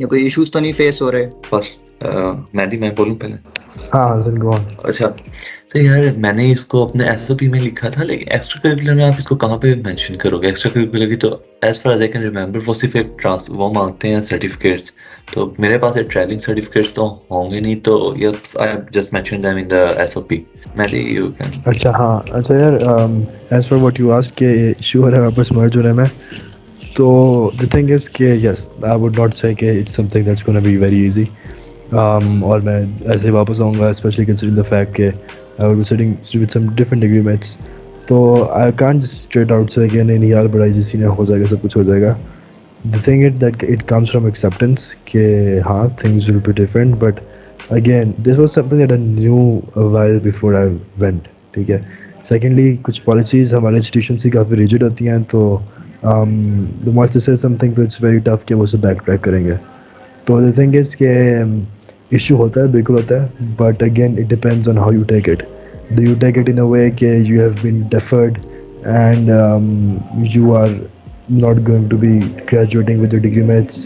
Speaker 10: या कोई इश्यूज तो नहीं फेस हो रहे?
Speaker 3: फर्स्ट मैं बोलूँ पहले?
Speaker 2: हाँ हसन गो ऑन।
Speaker 3: अच्छा, तो यार मैंने इसको अपने एसओपी में लिखा था, लेकिन एक्स्ट्रा करिकुलर में आप इसको कहाँ पे मेंशन करोगे? एक्स्ट्रा करिकुलर की तो as far as I can remember वो सिर्फ एक वो मांगते हैं सर्टिफिकेट्स, तो मेरे पास एक ट्रेनिंग सर्टिफिकेट्स तो होंगे नहीं, तो yes I have just mentioned them in the SOP. मैं यू कैन।
Speaker 2: अच्छा हाँ, अच्छा यार as for what you asked के श्योर है वापस मर्ज होने में, तो द थिंग इज के yes I would not say कि it's something that's gonna be very easy, और मैं ऐसे वापस आऊँगा स्पेशली कंसिडरिंग द फैक्ट के I will be sitting with some different agreements, तो I can't just straight out say कि नहीं यार बड़ा इजी सीन हो जाएगा, सब कुछ हो जाएगा. The thing is that it comes from acceptance कि हाँ things will be different, but again this was something that I knew a while before I went. ठीक है. Secondly कुछ policies हमारे institution से काफ़ी rigid होती हैं, तो the once they say something तो it's very tough कि वो उसे backtrack करेंगे. तो the thing is कि issue होता है, बिल्कुल होता है, but again it depends on how you take it. Do you take it in a way कि you have been deferred and you are not going to be graduating with your degree mates,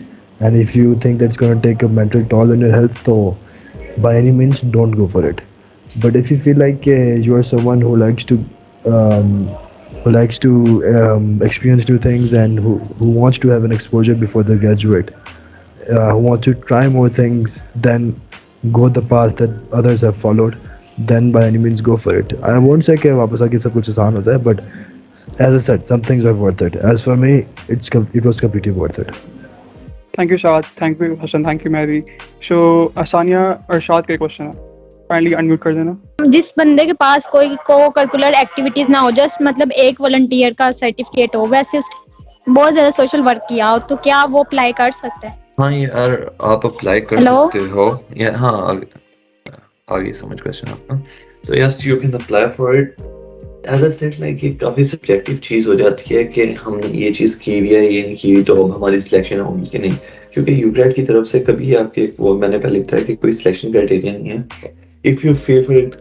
Speaker 2: and if you think that's going to take a mental toll on your health, so by any means don't go for it. But if you feel like you are someone who likes to um, experience new things and who wants to have an exposure before they graduate, who wants to try more things, then go the path that others have followed, then by any means go for it. I won't say कि वापस आके सब कुछ आसान होता है, but as I said, some things are worth it. As for me, it was completely worth it.
Speaker 1: Thank you, Shad. Thank you, Hassan. Thank you, Mary. So, Asania और शाद के क्वेश्चन है, फाइनली अनम्यूट कर देना.
Speaker 15: जिस बंदे के पास कोई को करिकुलर एक्टिविटीज ना हो, जस्ट मतलब एक वॉलंटियर का सर्टिफिकेट हो, वैसे उसने बहुत ज्यादा सोशल वर्क किया हो, तो क्या वो अप्लाई कर सकता है?
Speaker 3: हाँ यार आप अप्लाई कर
Speaker 15: Hello?
Speaker 3: सकते हो या हाँ आगे समझ क्वेश्चन आपका. तो yes you can apply for it. As I said like ये काफी सब्जेक्टिव चीज हो जाती है कि हमने ये चीज की हुई है, ये नहीं की हुई, तो अब हमारी सिलेक्शन होगी कि नहीं, क्योंकि यूग्रेड की तरफ से कभी आपके वो मैंने पहले बताया कि कोई सिलेक्शन क्राइटेरिया नहीं है. If you feel for it,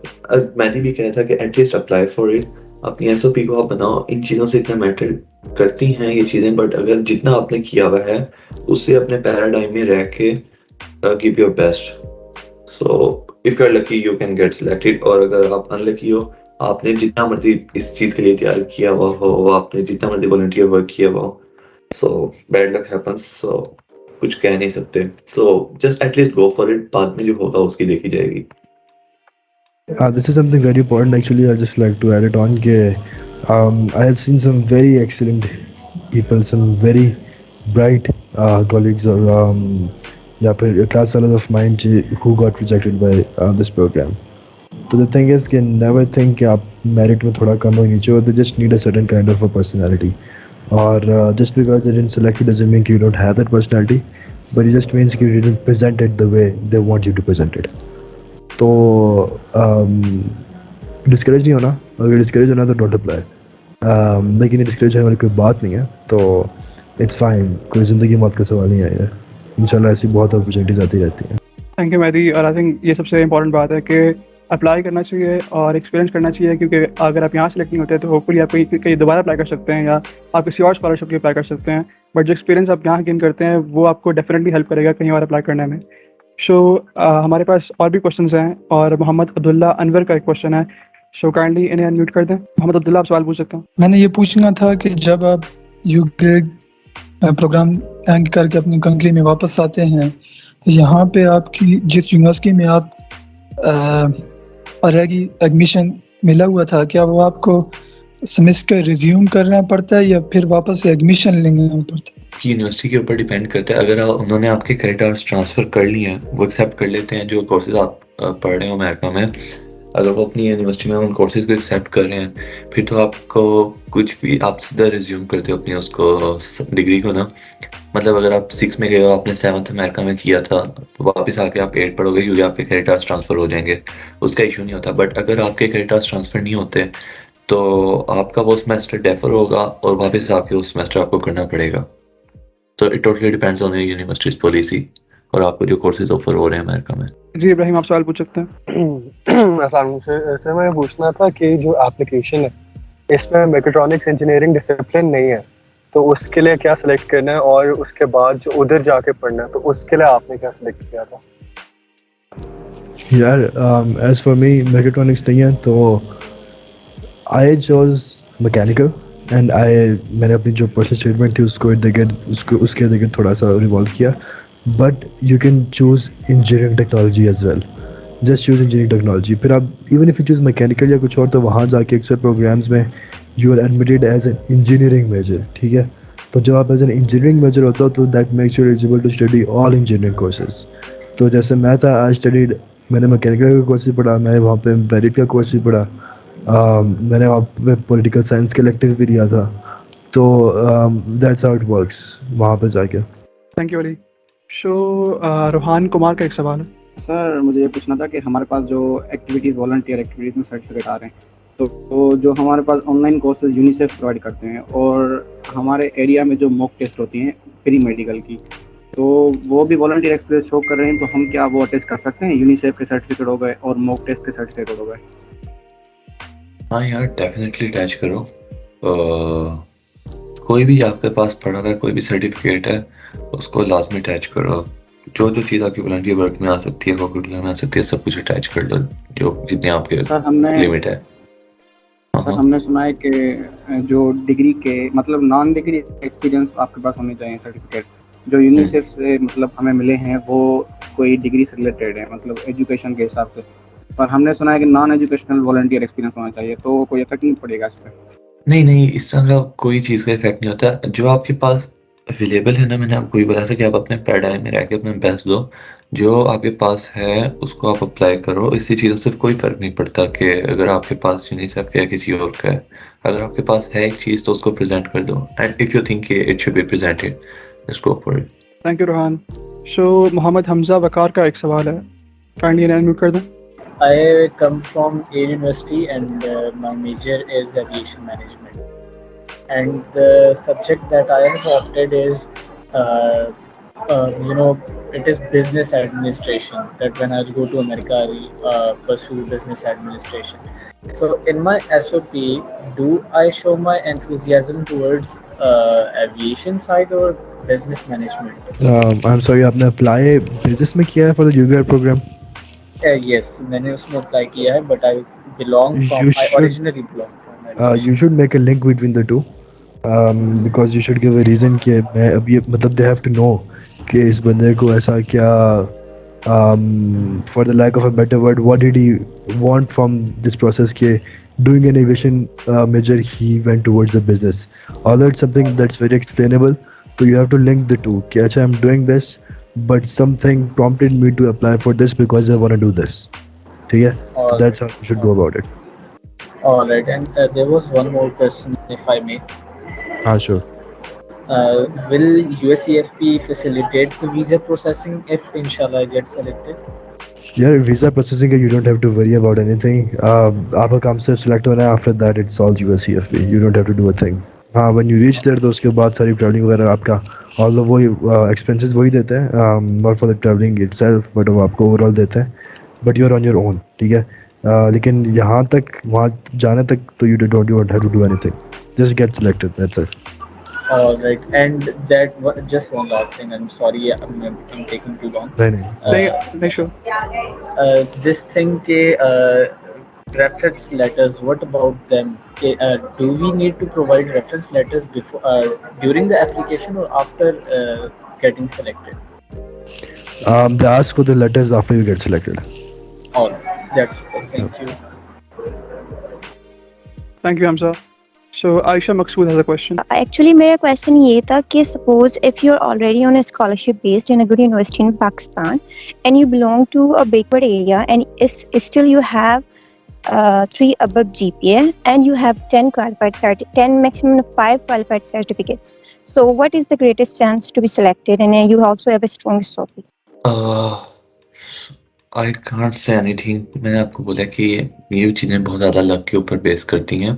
Speaker 3: मैंने भी कहा था कि एटलीस्ट अप्लाई फॉर इट. अपनी एसओपी को आप बनाओ, इन चीज़ों से इतना मैटर करती हैं ये चीज़ें, बट अगर जितना आपने किया हुआ है उससे अपने पैराडाइम में रह के give your best. So if you are lucky you can get selected, और अगर आप अनलकी हो, आपने जितना मर्जी इस चीज़ के लिए तैयार किया हुआ हो, आपने जितना मर्जी वॉलंटियर वर्क किया हुआ हो, सो बैड लक हैपन्स, सो कुछ कह नहीं सकते. So just at least go for it, बाद में जो होगा उसकी देखी जाएगी.
Speaker 2: This is something very important actually. I just like to add it on. I have seen some very excellent people, some very bright colleagues or class fellows of mine who got rejected by this program. So the thing is, can never think कि आप merit में थोड़ा कम हो नीचे हो. They just need a certain kind of a personality. Or just because they didn't select you doesn't mean you don't have that personality, but it just means you didn't present it the way they want you to present it. तो discourage नहीं होना, अगर discourage होना तो don't apply. लेकिन discourage होने वाली कोई बात नहीं है, तो इट्स फाइन, कोई ज़िंदगी मौत का सवाल नहीं है. इंशाल्लाह ऐसी बहुत अपॉर्चुनिटीज आती रहती हैं.
Speaker 1: Thank you Mary. और आई थिंक ये सबसे इंपॉर्टेंट बात है कि अप्लाई करना चाहिए और एक्सपीरियंस करना चाहिए, क्योंकि अगर आप यहाँ सेलेक्ट नहीं होते तो होपफुली आप कहीं दोबारा अप्लाई कर सकते हैं या आप किसी और स्कॉलरशिप के लिए अप्लाई कर सकते हैं. बट जो एक्सपीरियंस आप यहाँ गेन करते हैं वो आपको डेफिनेटली हेल्प करेगा कहीं और अप्लाई करने में. सो हमारे पास और भी क्वेश्चंस हैं, और मोहम्मद अब्दुल्ला अनवर का एक क्वेश्चन है. सो काइंडली इन्हें अनम्यूट कर दें. मोहम्मद अब्दुल्ला, आप सवाल पूछ सकते हैं.
Speaker 16: मैंने ये पूछना था कि जब आप यूग्रेड प्रोग्राम एंड करके अपनी कंट्री में वापस आते हैं, तो यहाँ पे आपकी जिस यूनिवर्सिटी में आप ऑलरेडी एडमिशन मिला हुआ था, क्या वो आपको सेमेस्टर रिज्यूम करना पड़ता है या फिर वापस से एडमिशन लेना पड़ता है?
Speaker 3: यूनिवर्सिटी के ऊपर डिपेंड करता है. अगर उन्होंने आपके क्रेडिट आवर्स ट्रांसफ़र कर लिए हैं, वो एक्सेप्ट कर लेते हैं जो कोर्सेज आप पढ़ रहे हो अमेरिका में, अगर वो अपनी यूनिवर्सिटी में उन कोर्सेज को एक्सेप्ट कर रहे हैं, फिर तो आपको कुछ भी आप सीधा रिज्यूम करते हो अपनी उसको डिग्री को ना. मतलब अगर आप 6 में गए हो, आपने 7th अमेरिका में किया था, तो वापस आके आप 8 पढ़ोगे क्योंकि आपके क्रेडिट आवर्स ट्रांसफ़र हो जाएंगे, उसका इशू नहीं होता. बट अगर आपके क्रेडिट आवर्स ट्रांसफ़र नहीं होते तो आपका वो सेमेस्टर डेफर होगा और वापस आके उस सेमेस्टर आपको करना पड़ेगा. तो it totally depends on universities policy और आपको जो कोर्सेज ऑफर हो रहे हैं अमेरिका में.
Speaker 1: जी इब्राहिम, आप सवाल पूछ सकते हैं.
Speaker 17: ऐसा मुझे ऐसे मैं पूछना था कि जो एप्लीकेशन है इसमें मैकेट्रॉनिक्स इंजीनियरिंग डिसिप्लिन नहीं है, तो उसके लिए क्या सिलेक्ट करना है, और उसके बाद जो उधर जाके पढ़ना है, तो उसके लिए आपने क्या सिलेक्ट किया था?
Speaker 2: यार एज फॉर मी मैकेट्रॉनिक्स नहीं है, तो आई चॉज मैकेनिकल एंड मैंने अपनी जो पर्सनल स्टेटमेंट थी उसको उसके इर्द गिर्द थोड़ा सा रिवॉल्व किया. But you can choose engineering technology as well. Just choose engineering technology. फिर आप even if you choose mechanical या कुछ और, तो वहाँ जाके अक्सर प्रोग्राम्स में you are admitted as an engineering major. ठीक है, तो जब आप एज एन इंजीनियरिंग मेजर होता हो तो that makes you eligible to study all engineering courses. तो जैसे मैं था, आई स्टडीड, मैंने मैकेनिकल का कोर्स भी पढ़ा, मैंने वहाँ पे मेरिट का कोर्स भी पढ़ा, मैंने वहाँ पे पॉलिटिकल साइंस के इलेक्टिव भी लिया था. तो दैट्स हाउ इट वर्क्स वहाँ पे जाके.
Speaker 1: Thank you Ali. रोहान कुमार का एक सवाल है.
Speaker 18: सर मुझे ये पूछना था कि हमारे पास जो एक्टिविटीज़ वॉलंटियर एक्टिविटीज़ में सर्टिफिकेट आ रहे हैं, तो जो हमारे पास ऑनलाइन कोर्सेज यूनिसेफ प्रोवाइड करते हैं, और हमारे एरिया में जो मॉक टेस्ट होती हैं प्री मेडिकल की, तो वो भी वॉलंटियर एक्सपीरियंस शो कर रहे हैं, तो हम क्या वो अटेस्ट कर सकते हैं? यूनिसेफ के सर्टिफिकेट हो गए और मॉक टेस्ट के सर्टिफिकेट हो गए.
Speaker 3: हाँ यार, डेफिनेटली अटैच करो. कोई भी आपके पास पड़ा हुआ है, कोई भी सर्टिफिकेट है, उसको लाजमी अटैच करो. जो जो चीज़ आपकी वॉलंटियर वर्क में आ सकती है, कोकुलर में आ सकती है, सब कुछ अटैच कर लो, जो जितने आपके लिमिट है.
Speaker 18: सर हमने सुना है कि जो डिग्री के मतलब नॉन डिग्री एक्सपीरियंस आपके पास होने चाहिए सर्टिफिकेट, जो यूनिसेफ से मतलब हमें मिले हैं वो कोई डिग्री से रिलेटेड है, मतलब एजुकेशन के हिसाब से. पर हमने सुना है कि नॉन एजुकेशनल वॉलंटियर एक्सपीरियंस होना चाहिए, तो कोई इफेक्ट नहीं पड़ेगा इस पर?
Speaker 3: नहीं, इस तरह का कोई चीज़ का इफेक्ट नहीं होता. जो आपके पास अवेलेबल है ना, मैंने आपको ये बताया था कि आप अपने पैराडाइम में रह के अपना बेस्ट दो. जो आपके पास है उसको आप अप्लाई करो. इससे चीज़ों से कोई फ़र्क नहीं पड़ता कि अगर आपके पास यूनिसेफ का या किसी और का है. अगर आपके पास है एक चीज़ तो उसको प्रेजेंट कर दो. And if you think it should be presented, just go for it.
Speaker 1: Thank you Rohan. Mohammad Hamza Waqar का एक सवाल है. काइंडली अनम्यूट कर दें.
Speaker 19: I come from Air University and my major is aviation management. And the subject that I have opted is, it is business administration. That when I go to America, I will pursue business administration. So in my SOP, do I show my enthusiasm towards aviation side or business management?
Speaker 2: I'm sorry, आपने apply business में किया है for the यूग्रेड programme?
Speaker 19: Yes, मैंने उसमें apply किया है, but I belong from, I originally belong from
Speaker 2: you should make a link between the two, because you should give a reason कि मैं अभी मतलब they have to know कि इस बंदे को ऐसा क्या, for the lack of a better word, what did he want from this process कि doing an aviation major he went towards the business. Although it's something that's very explainable, so you have to link the two कि अच्छा I'm doing this but something prompted me to apply for this because I want to do this. ठीक है, so that's how you should go about it.
Speaker 19: All right, and there was one more question, if I may.
Speaker 2: Sure.
Speaker 19: Will USCFP facilitate the visa processing if inshallah I get selected?
Speaker 2: Yeah, visa processing you don't have to worry about anything. आपका काम सिर्फ select होना है. After that it's all USCFP. You don't have to do a thing. हाँ, when you reach there तो उसके बाद सारी ट्रैवलिंग वगैरह आपका although वही expenses वही देते हैं, not for the traveling itself, but वो आपको overall देते हैं, but you're on your own. ठीक है, लेकिन यहाँ तक वहाँ जाने तक तो you don't have to do anything. Just get selected. That's it.
Speaker 19: All right, and that just one last thing. I'm sorry, I'm taking too long.
Speaker 2: नहीं
Speaker 1: sure.
Speaker 19: This thing के reference letters. What about them? Do we need to provide reference letters before during the application or after getting selected?
Speaker 2: They ask for the letters after you get selected.
Speaker 19: All right, that's good. Thank you.
Speaker 1: Thank you, Hamza. So Aisha Maqsood has a question.
Speaker 20: Actually, मेरा question ये था कि suppose if you're already on a scholarship based in a good university in Pakistan and you belong to a backward area and still you have 3 above GPA and you have 10 maximum 5 qualified certificates. So what is the greatest chance to be selected, and you also have a strong SOP?
Speaker 3: I can't say anything. मैंने आपको बोला कि ये चीज़ें बहुत ज़्यादा luck के ऊपर बेस करती हैं.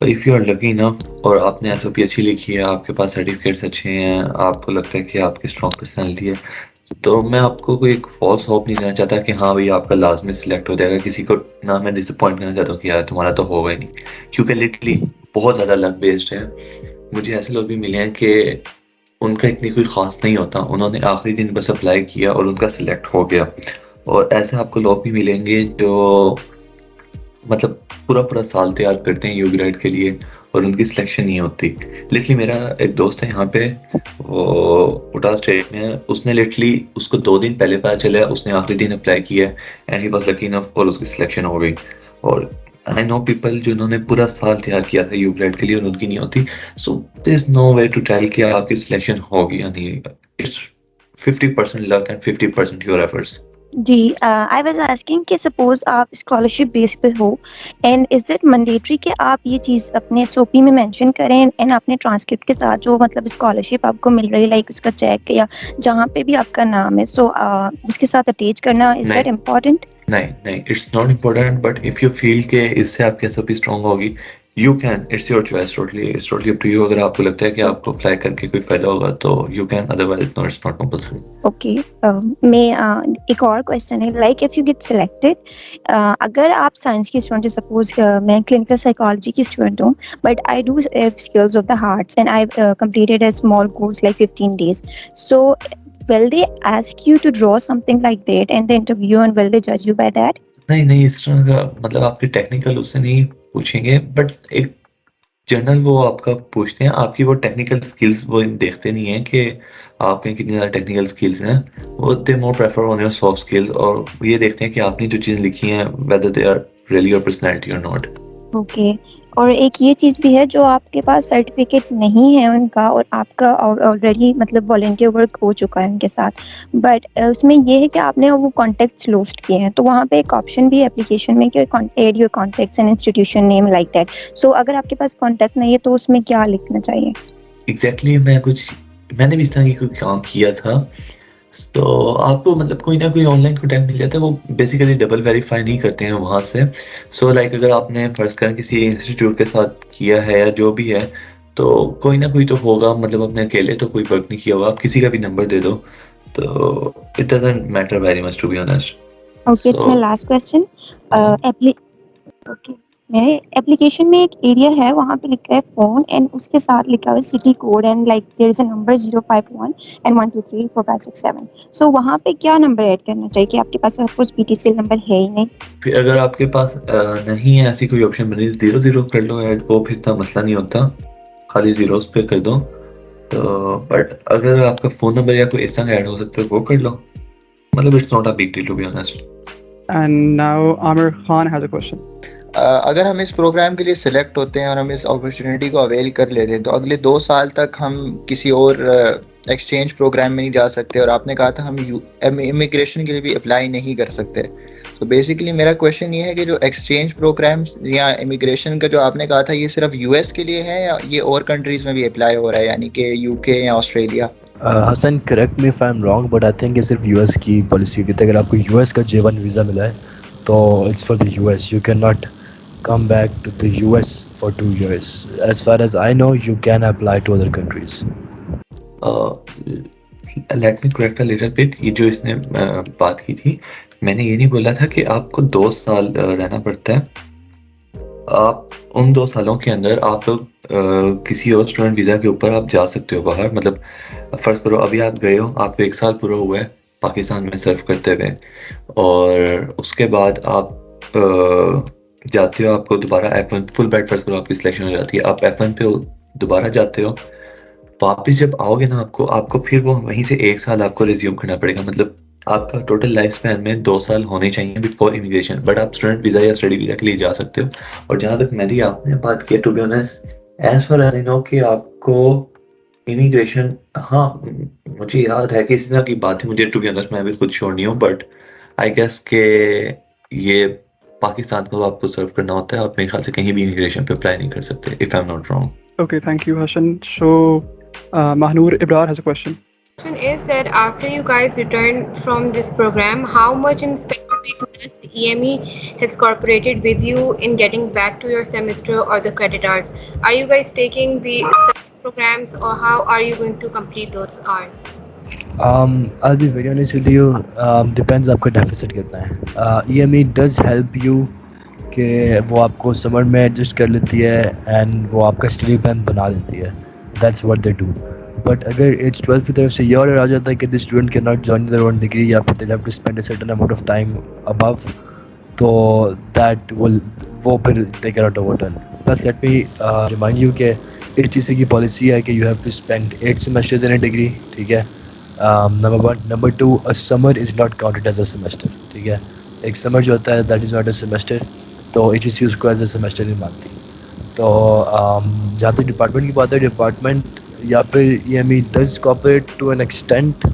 Speaker 3: If you are lucky enough और आपने SOP अच्छी लिखी है, आपके पास सर्टिफिकेट्स अच्छे हैं, आपको लगता है कि आपकी स्ट्रॉन्ग पर्सनैलिटी है, तो मैं आपको कोई एक फॉल्स होप नहीं देना चाहता कि हाँ भाई आपका लाजमी सिलेक्ट हो जाएगा, किसी को ना मैं डिसअपॉइंट करना चाहता हूँ कि यार तुम्हारा तो होगा ही नहीं, क्योंकि लिटरली बहुत ज़्यादा लक बेस्ड है। मुझे ऐसे लोग भी मिले हैं कि उनका इतनी कोई ख़ास नहीं होता, उन्होंने आखिरी दिन बस अप्लाई किया और उनका सिलेक्ट हो गया। और ऐसे आपको लोग भी मिलेंगे जो मतलब पूरा साल तैयार करते हैं यूग्रेड के लिए और उनकी सिलेक्शन नहीं होती। लिटरली मेरा एक दोस्त है यहाँ पे, वो उटा स्टेट में है, उसने लिटरली उसको 2 दिन पहले पता चला, उसने आखिरी दिन अप्लाई किया and he was lucky enough और उसकी सिलेक्शन हो गई। और आई नो पीपल जिन्होंने पूरा साल तैयार किया था यूग्रेड के लिए और उनकी नहीं होती। So there is no way to tell कि आपकी सिलेक्शन होगी या नहीं। It's 50% luck and 50% your efforts.
Speaker 20: जी, आई वाज आस्किंग कि सपोज आप स्कॉलरशिप बेस पे हो एंड इज दैट मैंडेटरी कि आप ये चीज़ अपने एसओपी में मेंशन करें एंड अपने ट्रांसक्रिप्ट के साथ जो मतलब स्कॉलरशिप आपको मिल रही है लाइक उसका चेक या जहाँ पे भी आपका नाम है सो उसके साथ अटैच करना, इज दैट
Speaker 3: नहीं
Speaker 20: इम्पोर्टेंट?
Speaker 3: नहीं, it's not important, but if you feel के इससे आपकी एसओपी स्ट्रांग होगी, you can, it's your choice, totally up to you. अगर आपको लगता है कि आपको अप्लाई करके कोई फायदा होगा तो you can, otherwise no, it's not compulsory.
Speaker 20: Okay, मैं एक और क्वेश्चन है like if you get selected, अगर आप साइंस की स्टूडेंट, सपोज मैं क्लिनिकल साइकोलॉजी की स्टूडेंट हूँ but I do skills of the hearts and I completed a small course like 15 days, so will they ask you to draw something like that in the interview and will they judge you by that?
Speaker 3: नहीं, इस तरह का मतलब आपकी technical उससे नहीं पूछेंगे, but एक जनरल वो आपका पूछते हैं, आपकी वो टेक्निकल स्किल्स वो देखते नहीं हैं कि आप में कितनी ज़्यादा टेक्निकल स्किल्स हैं। वो they more prefer on your soft skills, और ये देखते हैं कि आपने जो चीज़ लिखी हैं whether they are really your personality और नॉट।
Speaker 20: ओके, और एक ये चीज़ भी है जो आपके पास सर्टिफिकेट नहीं है उनका और आपका ऑलरेडी मतलब वॉलंटियर वर्क हो चुका है उनके साथ, बट उसमें ये है कि आपने वो कॉन्टैक्ट्स लोस्ट किए हैं, तो वहाँ पे एक ऑप्शन भी है एप्लीकेशन में कि add your contacts and institution name like that. So अगर आपके पास कॉन्टैक्ट नहीं है तो उसमें क्या लिखना चाहिए?
Speaker 3: एग्जैक्टली मैंने भी इस तरह की कोई काम किया था। तो आपको मतलब कोई ना कोई ऑनलाइन कॉन्टैक्ट मिल जाता है, वो बेसिकली डबल वेरीफाई नहीं करते हैं वहाँ से। सो लाइक अगर आपने फर्स्ट कर किसी इंस्टीट्यूट के साथ किया है या जो भी है, तो कोई ना कोई तो होगा, मतलब अपने अकेले तो कोई वर्क नहीं किया होगा, आप किसी का भी नंबर दे दो, तो it doesn't matter very much to be honest.
Speaker 20: Okay, it's my last question. Okay, मैं एप्लीकेशन में एक एरिया है वहाँ पे लिखा है फोन एंड उसके साथ लिखा हुआ है city code and like there is a number 051 and 1 2 3 4 5 6 7। So वहाँ पे क्या नंबर ऐड करना चाहिए कि आपके पास सपोज बीटीसीएल नंबर है ही नहीं?
Speaker 3: फिर अगर आपके पास नहीं है ऐसी कोई ऑप्शन बनी, 0 0 कर लो ऐड, वो फिर इतना मसला नहीं होता, खाली जीरोस पे कर दो। तो बट अगर आपका फ़ोन नंबर या कोई इस तरह ऐड हो सकता है वो कर लो, मतलब it's not a big deal to be honest.
Speaker 1: And now Amir Khan has a question.
Speaker 10: अगर हम इस प्रोग्राम के लिए सिलेक्ट होते हैं और हम इस अपॉर्चुनिटी को अवेल कर लेते हैं तो अगले 2 साल तक हम किसी और एक्सचेंज प्रोग्राम में नहीं जा सकते, और आपने कहा था हम इमिग्रेशन के लिए भी अप्लाई नहीं कर सकते। तो बेसिकली मेरा क्वेश्चन ये है कि जो एक्सचेंज प्रोग्राम या इमिग्रेशन का जो आपने कहा था, ये सिर्फ यूएस के लिए है या ये और कंट्रीज में भी अप्लाई हो रहा है, यानी कि यूके या Australia?
Speaker 2: Hasan, correct me if I am wrong, but I think ये सिर्फ यूएस की पॉलिसी होती है। अगर आपको यूएस का J1 वीज़ा मिला है तो it's for the US, you can not come back to the US for 2 years. As far as I know, you can apply to other countries.
Speaker 3: Let me correct a little bit, ये जो इसने बात की थी, मैंने ये नहीं बोला था कि आपको 2 साल रहना पड़ता है। आप उन 2 सालों के अंदर आप लोग किसी और स्टूडेंट वीज़ा के ऊपर आप जा सकते हो बाहर। मतलब फ़र्ज़ करो अभी आप गए हो, आपको 1 साल पूरा हुआ है पाकिस्तान में सर्व करते हुए, और उसके बाद आप जाते हो, आपको दोबारा F1 फुल ब्राइट, फ़र्ज़ करो आपकी सिलेक्शन हो जाती है, आप F1 पे दोबारा जाते हो, वापस जब आओगे ना आपको फिर वो वहीं से 1 साल आपको रिज्यूम करना पड़ेगा। मतलब आपका टोटल लाइफ स्पैन में 2 साल होने चाहिए बिफोर इमिग्रेशन, बट आप स्टूडेंट वीज़ा या स्टडी वीज़ा के लिए जा सकते हो। और जहाँ तक मेरी आपने बात की, to be honest, as far as I know कि आपको इमिग्रेशन, हाँ मुझे याद है कि इसी तरह की बात है, मुझे टू बी ऑनेस्ट मैं भी खुद श्योर नहीं हूँ, बट आई गेस के ये पाकिस्तान को आपको सर्व करना होता है, आप मेरे ख्याल से कहीं भी इमिग्रेशन पे अप्लाई नहीं कर सकते, if I am not wrong.
Speaker 1: Okay, thank you, Hassan. So, Mahnoor Ibrar has a question.
Speaker 21: Question is that after you guys return from this program, how much in specific NUST EME has cooperated with you in getting back to your semester or the credit hours? Are you guys taking the summer programs or how are you going to complete those hours?
Speaker 2: I'll be very honest with you. Depends आपका deficit कितना है. EME does help you कि वो आपको summer में adjust कर लेती है एंड वो आपका स्टडी प्लान बना लेती है. That's what they do. But अगर एज 12 की तरफ से ये ऑर्डर आ जाता है कि the student cannot join their own degree या फिर they have to spend a certain amount of time above, तो that will वो फिर they cannot overturn. Plus let me remind you कि HTC की पॉलिसी है कि you have to spend 8 semesters in a degree. ठीक है. Number 1. Number 2, a summer is not counted as a semester. ठीक है. एक समर जो होता है that is not a semester, तो HTC उसको as a semester नहीं मानती. तो जहाँ तक डिपार्टमेंट की बात है, डिपार्टमेंट या फिर EME does cooperate to an extent,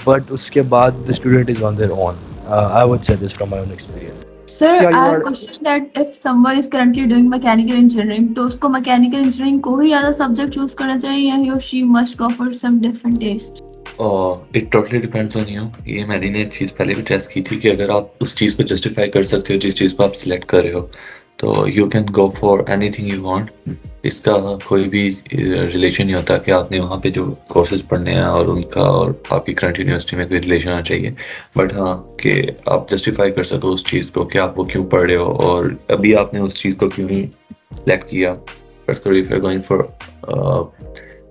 Speaker 2: but उसके बाद the student is on their own. I would say this from my own experience.
Speaker 9: Sir,
Speaker 1: Yeah, you
Speaker 9: I have
Speaker 1: are.
Speaker 9: a question that if someone is currently doing mechanical engineering, तो उसको mechanical engineering को ही ज़्यादा subject choose करना चाहिए या he or she must go for some different taste?
Speaker 3: It totally depends on you. ये मैंने ने चीज़ पहले भी टेस्ट की थी कि अगर आप उस चीज़ को जस्टिफाई कर सकते हो जिस चीज़ को आप सिलेक्ट कर रहे हो, तो you can go for anything you want. इसका कोई भी रिलेशन नहीं होता कि आपने वहाँ पे जो कोर्सेज पढ़ने हैं और उनका और आपकी करंट यूनिवर्सिटी में कोई रिलेशन आना चाहिए. बट हाँ, कि आप जस्टिफाई कर सको उस चीज़ को कि आप वो क्यों पढ़ रहे हो और अभी आपने उस चीज़ को क्यों नहीं सिलेक्ट किया. First if you are going for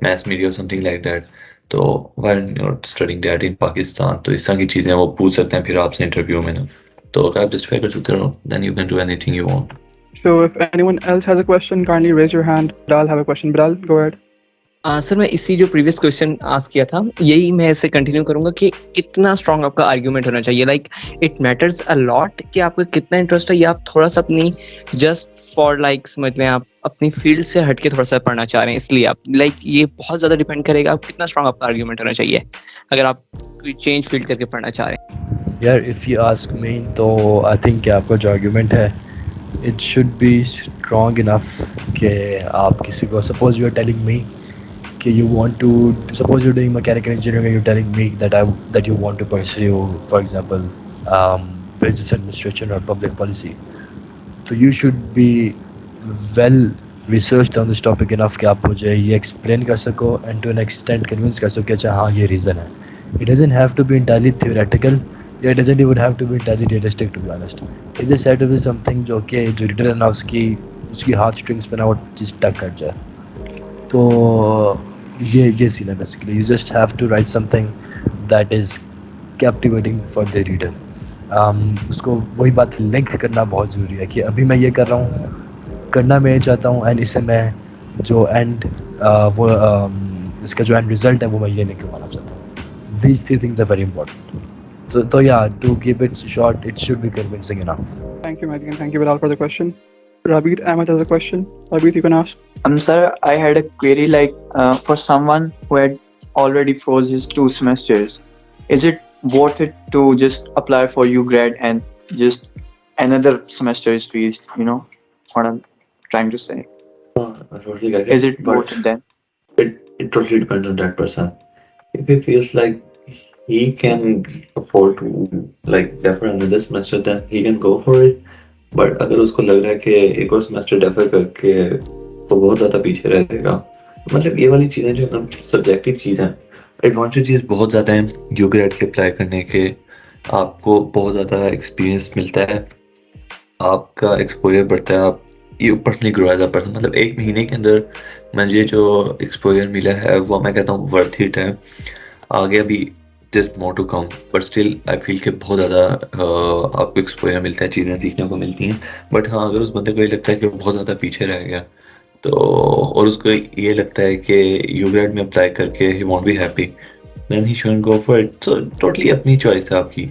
Speaker 3: mass media or something like that, तो while you're studying that in Pakistan, तो इस तरह की चीज़ें वो पूछ सकते हैं फिर आपसे इंटरव्यू में ना. तो अगर आप जस्टिफाई कर सकते हो, then you can do anything you want.
Speaker 1: So if anyone else has a question, kindly raise your hand. Bilal have a question. Bilal, go ahead.
Speaker 7: Sir मैं इसी जो प्रीवियस क्वेश्चन आस्क किया था यही मैं इसे कंटिन्यू करूंगा कि कितना स्ट्रांग आपका आर्ग्यूमेंट होना चाहिए. Like it matters a lot कि आपको कितना इंटरेस्ट है या आप थोड़ा सा अपनी जस्ट फॉर लाइक समझ लें आप अपनी फील्ड से हटके थोड़ा सा पढ़ना चाह रहे हैं इसलिए आप लाइक ये बहुत ज़्यादा डिपेंड करेगा आप कितना स्ट्रांग आपका आर्ग्यूमेंट होना चाहिए अगर आप कोई चेंज फील्ड करके पढ़ना चाह रहे हैं.
Speaker 2: यार इफ़ यू आस्क मी तो आई थिंक कि आपका जो आर्ग्यूमेंट है it should be strong enough कि आप किसी को suppose you are telling me कि you want to suppose you're doing mechanical engineering and you're telling me that you want to pursue for example business administration or public policy, so you should be well researched on this topic enough कि आप मुझे ये explain कर सको and to an extent convince कर सको कि अच्छा हाँ ये reason है. It doesn't have to be entirely theoretical. Yeah, it doesn't even have to be entirely realistic to be honest. It just had to be something जो written है ना उसकी heart strings पे ना वो चीज़ टक कर जाए. तो ये सीन है basically. You just have to write something that is captivating for the reader. उसको वही बात लिंक करना बहुत ज़रूरी है कि अभी मैं ये कर रहा हूँ, करना मैं ये चाहता हूँ एंड इससे मैं जो एंड वो इसका जो एंड रिजल्ट है वो मैं ये नहीं करवाना चाहता हूँ. These three things are very important. So yeah, to keep it short, it should be convincing enough.
Speaker 1: Thank you, Mehdi, and thank you, Bilal, for the question. Rabeet Ahmed has a question. Rabeet, you can ask.
Speaker 11: Sir, I had a query like for someone who had already froze his 2 semesters, is it worth it to just apply for UGRAD and just another semester is freezed? You know what I'm trying to say?
Speaker 3: I totally get it.
Speaker 11: Is it
Speaker 3: but
Speaker 11: worth it then?
Speaker 3: It totally depends on that person. If he feels like he can afford to like defer another semester, then he can go for it. But अगर उसको लग रहा है कि एक और semester defer करके तो बहुत ज़्यादा पीछे रहेगा, मतलब ये वाली चीज़ें जो ना सब्जेक्टिव चीज़ें हैं. एडवांटेजेस बहुत ज़्यादा हैं यूग्रेड के अप्लाई करने के. आपको बहुत ज़्यादा एक्सपीरियंस मिलता है, आपका एक्सपोजर बढ़ता है, आप you personally grow as a person. मतलब 1 महीने के अंदर मुझे जो एक्सपोजर मिला है वो मैं कहता हूँ वर्थ इट है. आगे अभी just more to come, but still I feel कि बहुत ज़्यादा आपको एक्सपोजर मिलता है, चीज़ें सीखने को मिलती हैं. बट हाँ, अगर उस बंदे को ये लगता है कि वो बहुत ज़्यादा पीछे रह गया तो और उसको ये लगता है कि यूग्रेड में अप्लाई करके ही won't be happy, then he should go for it. So totally अपनी चॉइस है आपकी.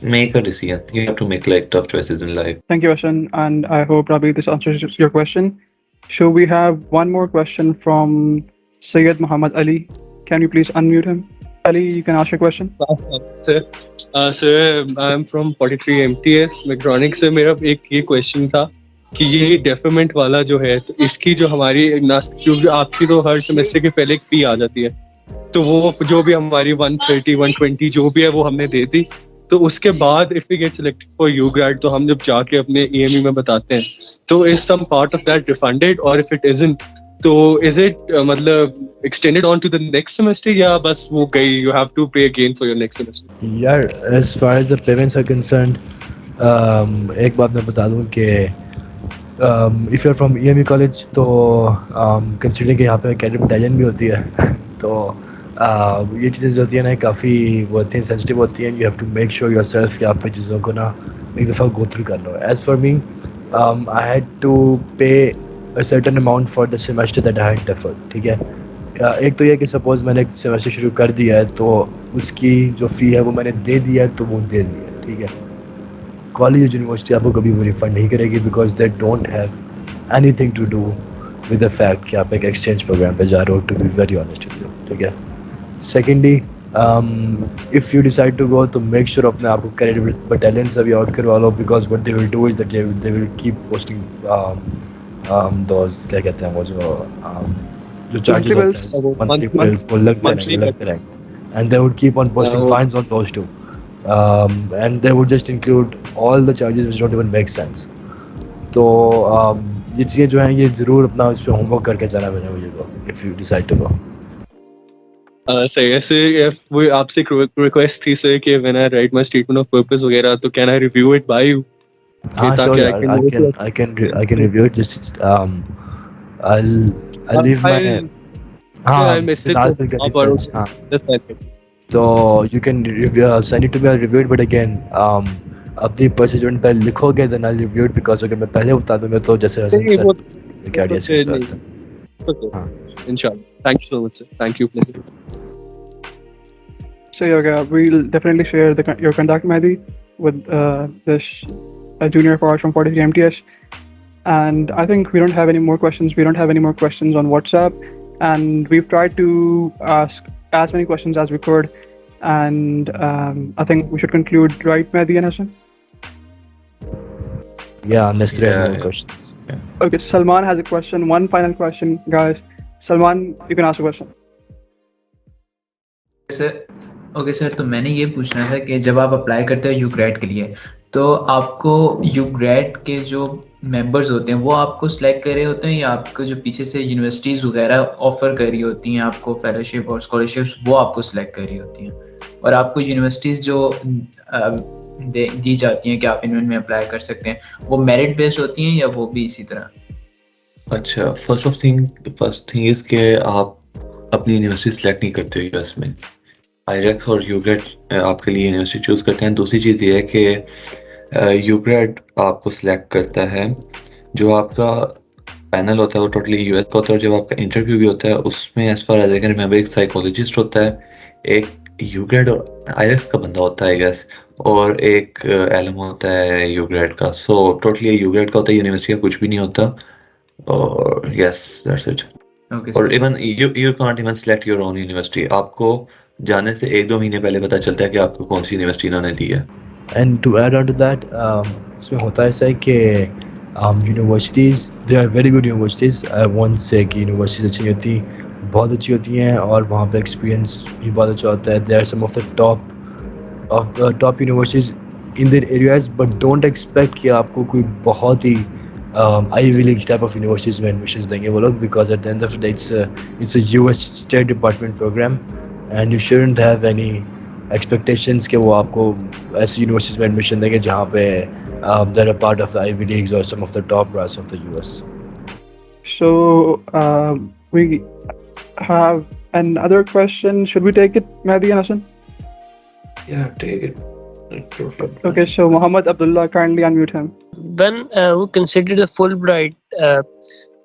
Speaker 3: Make a decision. You have to make like tough choices in life.
Speaker 1: Thank you, Ashan, and I hope, Rabeet, this answers your question. Should we have one more question from Syed Muhammad Ali? Can you please unmute him? Ali, you can ask your question.
Speaker 17: Sir, I'm from 43 MTS Mechatronics से मेरा एक ये question था कि ये deferment वाला जो है तो इसकी जो हमारी नस्ट क्योंकि आपकी तो हर सेमेस्टर के पहले एक फी आ जाती है, तो वो जो भी हमारी 130 120 जो भी है वो हमने दे दी. तो उसके बाद if we get selected for UGRAD तो हम जब जाके अपने EME में बताते हैं तो is some part of that refunded, और इफ इट इजंट तो is it मतलब extended on to the next semester या बस वो गई you have to pay again for your next semester?
Speaker 2: यार as far as the payments are concerned, एक बात मैं बता दूं कि if you're from EME college तो considering कि यहाँ पे academic battalion भी होती है तो ये चीज़ें जो होती है ना काफ़ी वो होती हैं सेंसिटिव होती हैं. You have to make sure yourself कि आप चीज़ों को ना एक दफ़ा go through कर लो. As for me, I had to pay a certain amount for the semester that I had deferred. ठीक है. एक तो ये कि सपोज़ मैंने एक सेमेस्टर शुरू कर दिया है तो उसकी जो फ़ी है वो मैंने दे दिया है तो वो दे दी है. ठीक है. कॉलेज यूनिवर्सिटी आपको कभी वो रिफंड नहीं करेगी because they don't have anything to do with the fact कि आप एक एक्सचेंज प्रोग्राम पे जा रहे हो. To be very honest with you. ठीक है. Secondly, if you decide to go तो मेक श्योर अपने आप को कैडेट बटालियन से भी आउट करवा लो because what they will do is that they will keep posting those क्या कहते हैं वो जो चार्जेस होते हैं मंथली बिल्स वो लगते रहेंगे and they would keep on posting fines on those too. And they would just include all the charges which don't even make sense. तो ये चीज़ें जो हैं ये ज़रूर अपना इस पर होमवर्क करके जाना मैंने मुझे को if you decide to go.
Speaker 17: सही है सर. वो आपसे रिक्वेस्ट थी सर कि when I write my statement of purpose वगैरह तो can I review it by you?
Speaker 2: हाँ sure यार, I can review it. Just I'll leave my
Speaker 17: I'll message आप और
Speaker 2: हाँ.
Speaker 17: just like it.
Speaker 2: So you can review, send it to me, I'll review it, but again अपनी percent पर लिखोगे then I'll review it because अगर मैं पहले बता दूंगा तो जैसे हसन सर क्या आइडिया से
Speaker 17: हाँ इंशाल्लाह. Thank you so much sir. Thank you.
Speaker 1: So yeah, we'll definitely share your contact, Mehdi, with this junior of ours from 43 MTS. And I think we don't have any more questions. We don't have any more questions on WhatsApp, and we've tried to ask as many questions as we could. And I think we should conclude, right, Mehdi and Hassan?
Speaker 2: Yeah, unless there are more questions.
Speaker 1: Yeah. Okay, Salman has a question. One final question, guys. Salman, you can ask a question.
Speaker 4: Okay sir, तो मैंने ये पूछना था कि जब आप apply करते हो यूग्रेड के लिए तो आपको यूग्रेड के जो मेंबर्स होते हैं वो आपको सिलेक्ट कर रहे होते हैं या आपको जो पीछे से यूनिवर्सिटीज़ वगैरह ऑफर कर रही होती हैं आपको फेलोशिप और स्कॉलरशिप्स वो आपको सिलेक्ट कर रही होती हैं और आपको यूनिवर्सिटीज़ जो दी जाती हैं कि आप इनमें अप्लाई कर सकते हैं वो मेरिट बेस्ड होती हैं या वो भी इसी तरह?
Speaker 3: अच्छा, फर्स्ट थिंग इज के आप अपनी यूनिवर्सिटी सिलेक्ट नहीं करते हो यूएस में. आईरेक्स और यूग्रेड आपके लिए यूनिवर्सिटी चूज करते हैं. दूसरी चीज़ ये है कि यूग्रेड आपको सिलेक्ट करता है. जो आपका पैनल होता है वो टोटली यूएस का होता है और जब आपका इंटरव्यू भी होता है उसमें as far as I can remember एक साइकोलॉजिस्ट होता है, एक यूग्रेड और आईरेक्स का बंदा होता है गैस, और एक एलएम होता है यूग्रेड का. सो टोटली यूग्रेड का होता है, यूनिवर्सिटी का कुछ भी नहीं होता. और यस दैट्स इट. और even you can't even select your own university. आपको जाने से 1-2 महीने पहले पता चलता है कि आपको कौन सी यूनिवर्सिटी इन्होंने दी है.
Speaker 2: And to add on to that, इसमें होता है ऐसा है कि universities they are very good universities. I won't say कि यूनिवर्सिटीज़ अच्छी होती, बहुत अच्छी होती हैं और वहाँ पे एक्सपीरियंस भी बहुत अच्छा होता है. They are some of the top universities in their areas, but don't expect कि आपको कोई बहुत ही Ivy League type of universities में admissions देंगे वो लोग, because at the end of the day it's a US State Department program and you shouldn't have any expectations कि वो आपको ऐसी universities में admission देंगे जहाँ पे they're a part of the Ivy Leagues or some of the top brass of the US.
Speaker 1: So we have another question. Should we take it, Mehdi and Hassan?
Speaker 3: Yeah, take it.
Speaker 1: Okay, so Muhammad Abdullah, kindly unmute him.
Speaker 22: When we consider the Fulbright,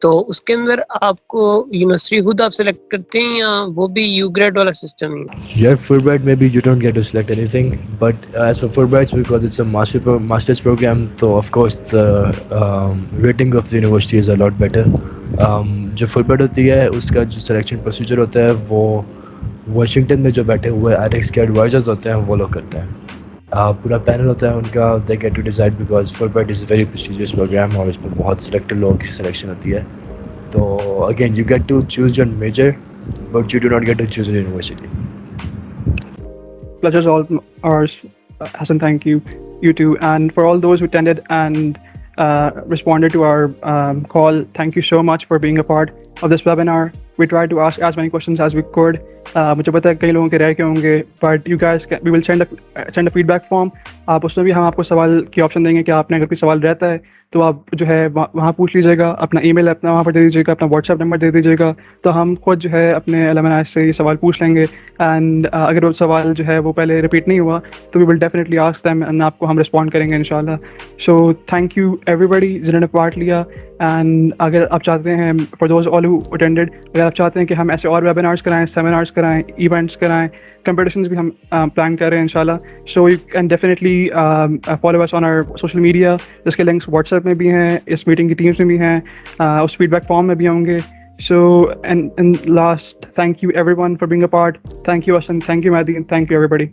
Speaker 22: तो उसके अंदर आपको university खुद आप select करते हैं या वो भी यूग्रेड वाला सिस्टम है?
Speaker 2: Yeah, Fulbright maybe you don't get to select anything, but as for Fulbright because it's a master's program, so of course the rating of the university is a lot better. जो Fulbright होती है उसका जो selection procedure होता है वो Washington में जो बैठे हुए आईरेक्स के एडवाइजर्स होते हैं वो लोग करते हैं. पूरा पैनल होता है उनका, they get to decide because Fulbright is very prestigious programme और इसमें बहुत सिलेक्टेड लोगों की सिलेक्शन होती है. तो again you get to choose your major but you do not get to choose your university.
Speaker 1: Pleasure's all ours, Hassan. Thank you, you too, and for all those who attended and responded to our call. Thank you so much for being a part of this webinar. We tried to ask as many questions as we could. मुझे पता है कई लोगों के रह के होंगे, but you guys we will send a feedback form. आप उसमें भी हम आपको सवाल की ऑप्शन देंगे कि आपने अगर कोई सवाल रहता है तो आप जो है वहाँ पूछ लीजिएगा, अपना ईमेल अपना वहाँ पर दे दीजिएगा, अपना व्हाट्सएप नंबर दे दीजिएगा, तो हम खुद जो है अपने अलमनाई से ये सवाल पूछ लेंगे. एंड अगर वो सवाल जो है वो पहले रिपीट नहीं हुआ तो we will definitely ask them and आपको हम रिस्पॉन्ड करेंगे इंशाल्लाह. सो थैंक यू एवरीबडी जिन्होंने पार्ट लिया. एंड अगर आप चाहते हैं, for those all who attended, अगर आप चाहते हैं कि हम ऐसे और वेबिनार्स कराएं, सेमिनार्स कराएं, इवेंट्स कराएं, competitions भी हम प्लान कर रहे हैं इंशाल्लाह. So you can definitely follow us on our social media, जिसके लिंक्स व्हाट्सएप में भी हैं, इस मीटिंग की टीम्स में भी हैं, उस फीडबैक फॉर्म में भी होंगे. So and last, thank you everyone for being a part. Thank you Asan, thank you Madi, and thank you everybody.